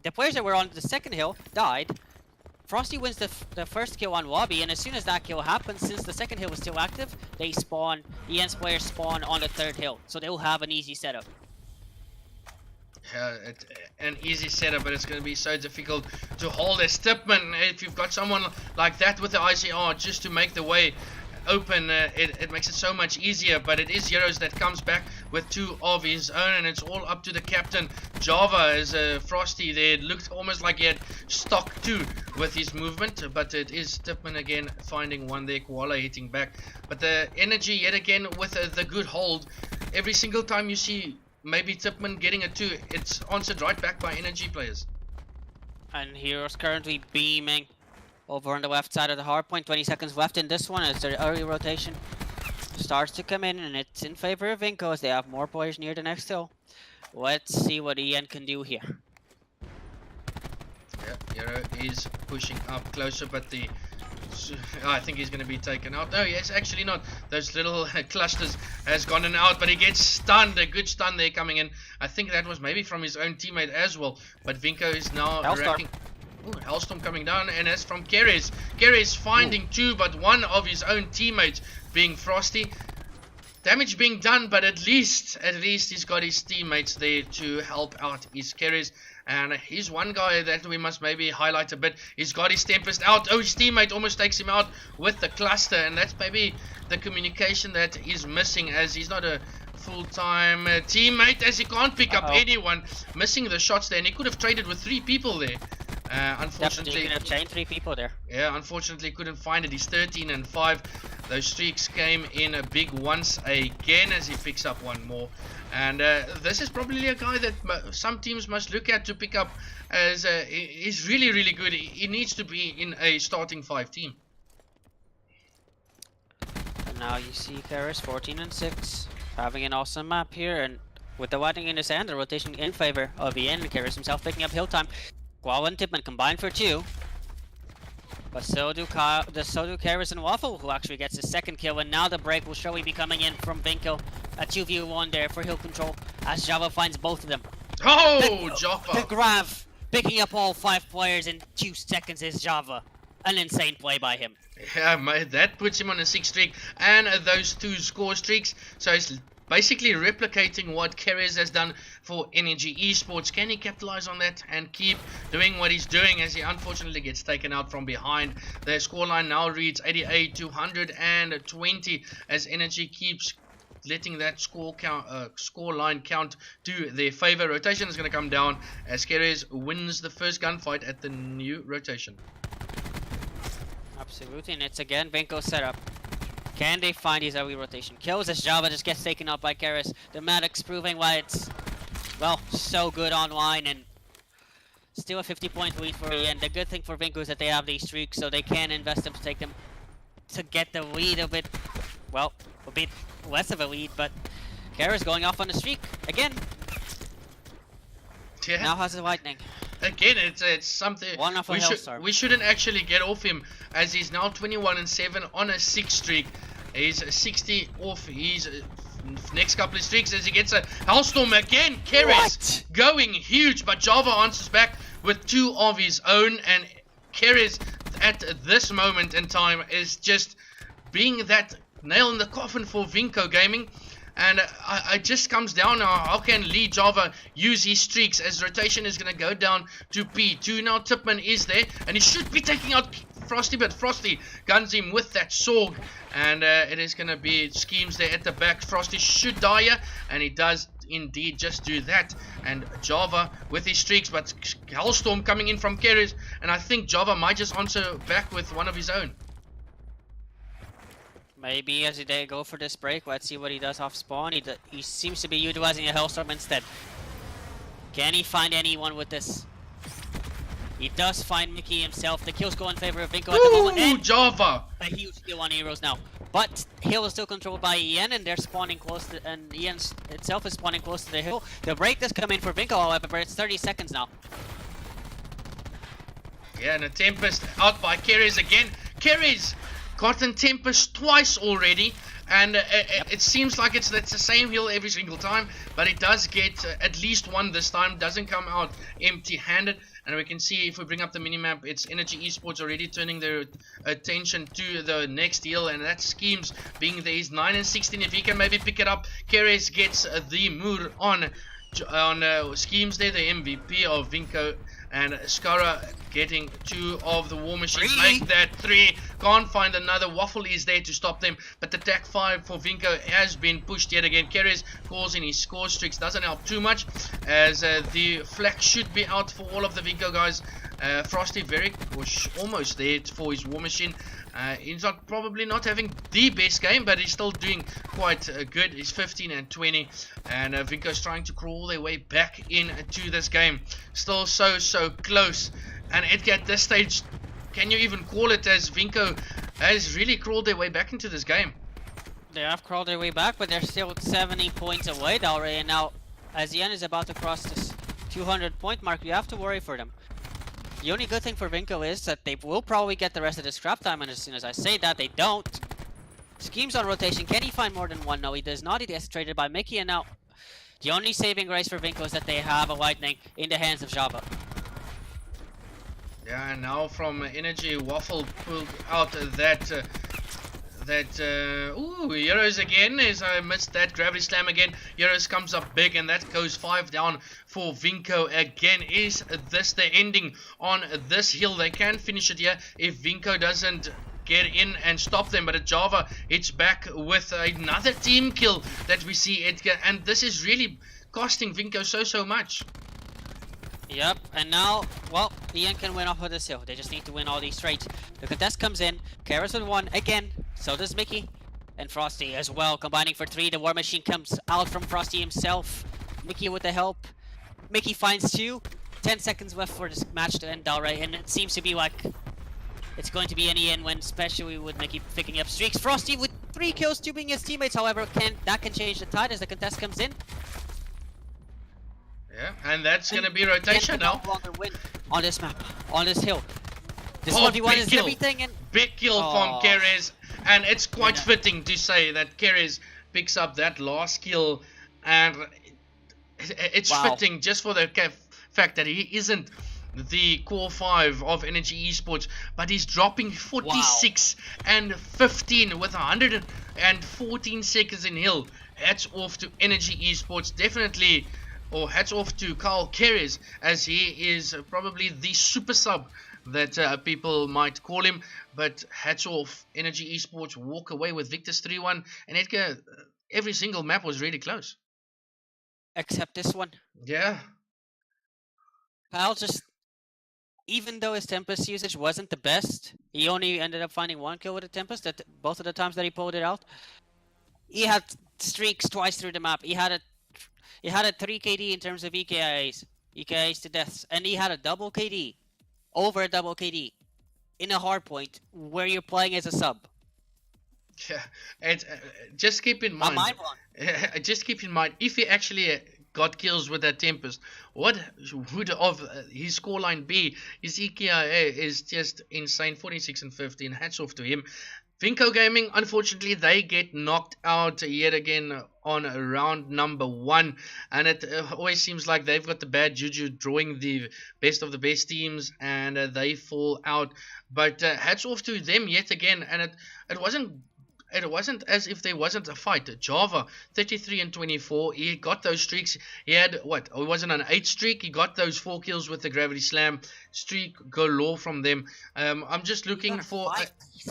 the players that were on the second hill died. Frosty wins the first kill on Lobby, and as soon as that kill happens, since the second hill was still active, they spawn, EN's players spawn on the third hill, so they'll have an easy setup. Yeah, an easy setup, but it's going to be so difficult to hold as Tippmann. If you've got someone like that with the ICR just to make the way open, it makes it so much easier. But it is Heroes that comes back with two of his own, and it's all up to the captain. Leejavaa as Frosty there. It looked almost like he had stock two with his movement, but it is Tippmann again finding one there. Koala hitting back, but the Energy yet again with the good hold. Every single time you see maybe Tippmann getting a 2, it's answered right back by Energy players. And Heroes currently beaming over on the left side of the hardpoint. 20 seconds left in this one as the early rotation starts to come in, and it's in favor of Vinco as they have more players near the next hill. Let's see what EN can do here. Yeah, Hero is pushing up closer, but I think he's going to be taken out. No, yes, actually not. Those little clusters has gone in out, but he gets stunned. A good stun there coming in. I think that was maybe from his own teammate as well. But Vinco is now racking. Ooh, Hellstorm coming down, and that's from KyleKeres. KyleKeres finding two, but one of his own teammates being Frosty. Damage being done, but at least he's got his teammates there to help out his KyleKeres. And he's one guy that we must maybe highlight a bit. He's got his Tempest out. Oh, his teammate almost takes him out with the cluster. And that's maybe the communication that he's missing, as he's not a full-time teammate, as he can't pick up anyone. Missing the shots there, and he could have traded with 3 people there. Unfortunately, you could have chained 3 people there. Yeah, unfortunately couldn't find it. He's 13 and 5. Those streaks came in a big once again as he picks up one more. And this is probably a guy that some teams must look at to pick up, as he's really, really good. He needs to be in a starting 5 team. And now you see KyleKeres 14 and 6, having an awesome map here, and with the lightning in his hand, the rotation in favor of EN, and KyleKeres himself picking up hill time. Koala and Tippmann combined for 2. But so do KyleKeres and Waffle, who actually gets his second kill, and now the break will surely be coming in from Vinco. A 2v1 there for hill control as Leejavaa finds both of them. Oh, Leejavaa! The grab, picking up all 5 players in 2 seconds is Leejavaa. An insane play by him. Yeah, mate, that puts him on a 6 streak and those 2 score streaks. So he's basically replicating what KyleKeres has done for Energy Esports. Can he capitalize on that and keep doing what he's doing, as he unfortunately gets taken out from behind? The scoreline now reads 88 to 120 as Energy keeps letting that score line count to their favor. Rotation is going to come down as KyleKeres wins the first gunfight at the new rotation. Absolutely, and it's again Vinco's setup. Can they find his early rotation kills as Leejavaa just gets taken out by KyleKeres? The Maddox proving why it's, well, so good online, and still a 50-point lead for EN. The good thing for Vinco is that they have these streaks, so they can invest them to take them to get the lead a bit, well, a bit less of a lead, but KyleKeres going off on the streak again. Yeah. Now has the lightning. Again, it's something we shouldn't actually get off him, as he's now 21 and 7 on a 6 streak. He's 60 off his next couple of streaks as he gets a Hellstorm again. KyleKeres going huge, but Leejavaa answers back with 2 of his own, and KyleKeres at this moment in time is just being that nail in the coffin for Vinco Gaming. And it just comes down now. How can Leejavaa use his streaks as rotation is going to go down to P2? Now Tippmann is there, and he should be taking out Frosty, but Frosty guns him with that Sorg. And it is going to be zSkeams there at the back. Frosty should die here, and he does indeed just do that. And Java with his streaks, but Hellstorm coming in from KyleKeres, and I think Java might just answer back with one of his own. Maybe as they go for this break, let's see what he does off spawn. He seems to be utilizing a Hellstorm instead. Can he find anyone with this? He does find Mickey himself. The kills go in favor of Vinco at the moment. And Java! a huge kill on Heroes now. But hill is still controlled by Ian, and they're spawning close to, and Ian itself is spawning close to the hill. The break does come in for Vinco, however, but it's 30 seconds now. Yeah, and a Tempest out by KyleKeres again. KyleKeres gotten Tempest twice already, and it seems like it's the same hill every single time, but it does get at least one this time. Doesn't come out empty-handed. And we can see if we bring up the minimap, it's Energy Esports already turning their attention to the next hill, and that's zSkeams being there. He's 9 and 16. If he can maybe pick it up, KyleKeres gets the moor on zSkeams there, the MVP of Vinco, and Scara getting 2 of the war machines. Make that 3. Can't find another. Waffle is there to stop them, but the tag 5 for Vinco has been pushed yet again. KyleKeres calls in his score streaks. Doesn't help too much, as the flag should be out for all of the Vinco guys. Frosty very almost there for his war machine. He's probably not having the best game, but he's still doing quite good. He's 15 and 20, and Vinco's trying to crawl their way back into this game. Still so close. And Edgi, at this stage, can you even call it, as Vinco has really crawled their way back into this game? They have crawled their way back, but they're still 70 points away, Dalre. And now, as Ian is about to cross this 200 point mark, you have to worry for them. The only good thing for Vinco is that they will probably get the rest of the scrap time, and as soon as I say that, they don't. zSkeams on rotation. Can he find more than one? No, he does not. He gets traded by Mickey, and now the only saving grace for Vinco is that they have a lightning in the hands of Java. Yeah, and now from Energy, Waffle pulled out that ooh, Heroes again, as I missed that gravity slam again. Heroes comes up big, and that goes 5 down for Vinco again. Is this the ending on this hill? They can finish it here if Vinco doesn't get in and stop them, but Java hits back with another team kill that we see, Edgar, and this is really costing Vinco so much. Yep, and now, well, Ian can win off of this hill. They just need to win all these straight. The contest comes in. KyleKeres with 1 again. So does Mickey. And Frosty as well, combining for 3. The war machine comes out from Frosty himself. Mickey with the help. Mickey finds 2. 10 seconds left for this match to end, Dalre. And it seems to be like it's going to be an Ian win, especially with Mickey picking up streaks. Frosty with 3 kills, 2 being his teammates. However, that can change the tide as the contest comes in. Yeah, and that's going to be rotation now. No longer win on this map, on this hill. This 1v1 is everything, and big kill from KyleKeres, and it's quite fitting to say that KyleKeres picks up that last kill, and it's fitting just for the fact that he isn't the core 5 of Energy Esports, but he's dropping 46 and 15 with 114 seconds in hill. Hats off to Energy Esports, definitely. Or hats off to KyleKeres, as he is probably the super sub that people might call him. But hats off, Energy Esports walk away with victors 3-1. And Edgar, every single map was really close. Except this one. Yeah. Kyle just, even though his Tempest usage wasn't the best, he only ended up finding 1 kill with a Tempest at both of the times that he pulled it out. He had streaks twice through the map. He had a 3 KD in terms of EKIs to deaths, and he had a double KD, over a double KD, in a hardpoint where you're playing as a sub. Yeah, and just keep in mind. Just keep in mind, if he actually got kills with that Tempest, what would of his scoreline be? His EKIA is just insane, 46 and 15. Hats off to him. Vinco Gaming, unfortunately, they get knocked out yet again on round number 1, and it always seems like they've got the bad juju drawing the best of the best teams, and they fall out. But hats off to them yet again, and it wasn't it wasn't as if there wasn't a fight. Java, 33 and 24. He got those streaks. He had what? It wasn't an 8 streak. He got those 4 kills with the gravity slam streak galore from them. I'm just looking for.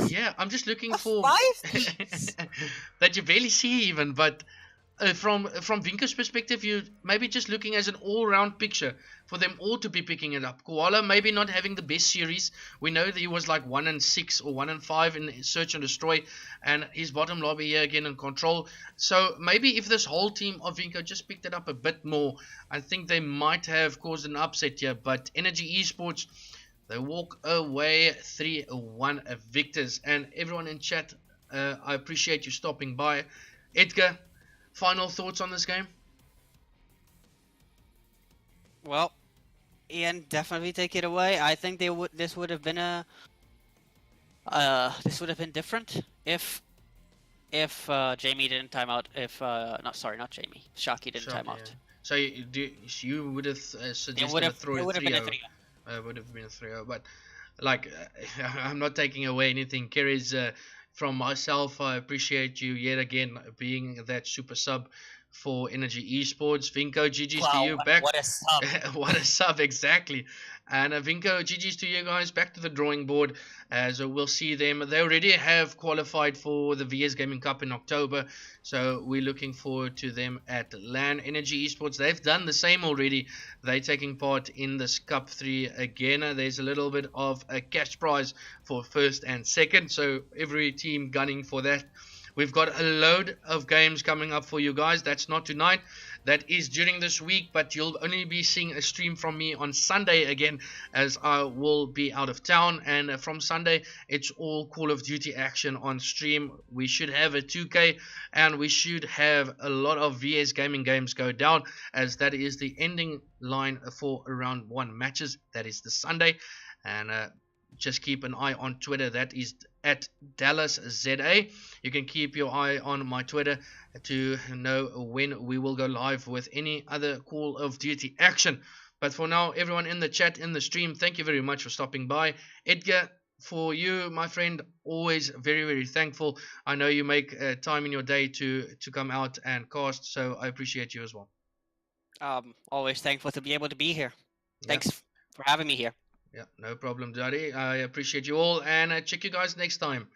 Yeah, I'm just looking for 5 that you barely see even, but. From Vinco's perspective, you maybe just looking as an all-round picture for them all to be picking it up. Koala maybe not having the best series. We know that he was like 1-6 or 1-5 in Search and Destroy, and his bottom lobby here again in Control. So maybe if this whole team of Vinco just picked it up a bit more, I think they might have caused an upset here. But Energy Esports, they walk away 3-1 victors. And everyone in chat, I appreciate you stopping by. Edgar, final thoughts on this game? Well, Ian, definitely take it away. I think this would have been different if Jamie didn't time out. If not Jamie, Shocky didn't time out. So you would have suggested a 3-0. Would have been a 3-0. Would have been a 3-0, but like I'm not taking away anything. Keres, from myself, I appreciate you yet again being that super sub for Energy Esports. Vinco, GG's to you. Back. What a sub. What a sub, exactly. And Vinco, GG's to you guys. Back to the drawing board, as we'll see them. They already have qualified for the VS Gaming Cup in October, so we're looking forward to them at LAN. Energy Esports, they've done the same already. They're taking part in this Cup 3 again. There's a little bit of a cash prize for first and second, so every team gunning for that. We've got a load of games coming up for you guys. That's not tonight. That is during this week, but you'll only be seeing a stream from me on Sunday again, as I will be out of town. And from Sunday, it's all Call of Duty action on stream. We should have a 2K, and we should have a lot of VS Gaming games go down, as that is the ending line for round 1 matches. That is the Sunday. And just keep an eye on Twitter. That is at Dellas ZA. You can keep your eye on my Twitter to know when we will go live with any other Call of Duty action. But for now, everyone in the chat, in the stream, thank you very much for stopping by. Edgar, for you, my friend, always very, very thankful. I know you make time in your day to come out and cast, so I appreciate you as well. Always thankful to be able to be here. Thanks for having me here. Yeah, no problem, Daddy. I appreciate you all, and check you guys next time.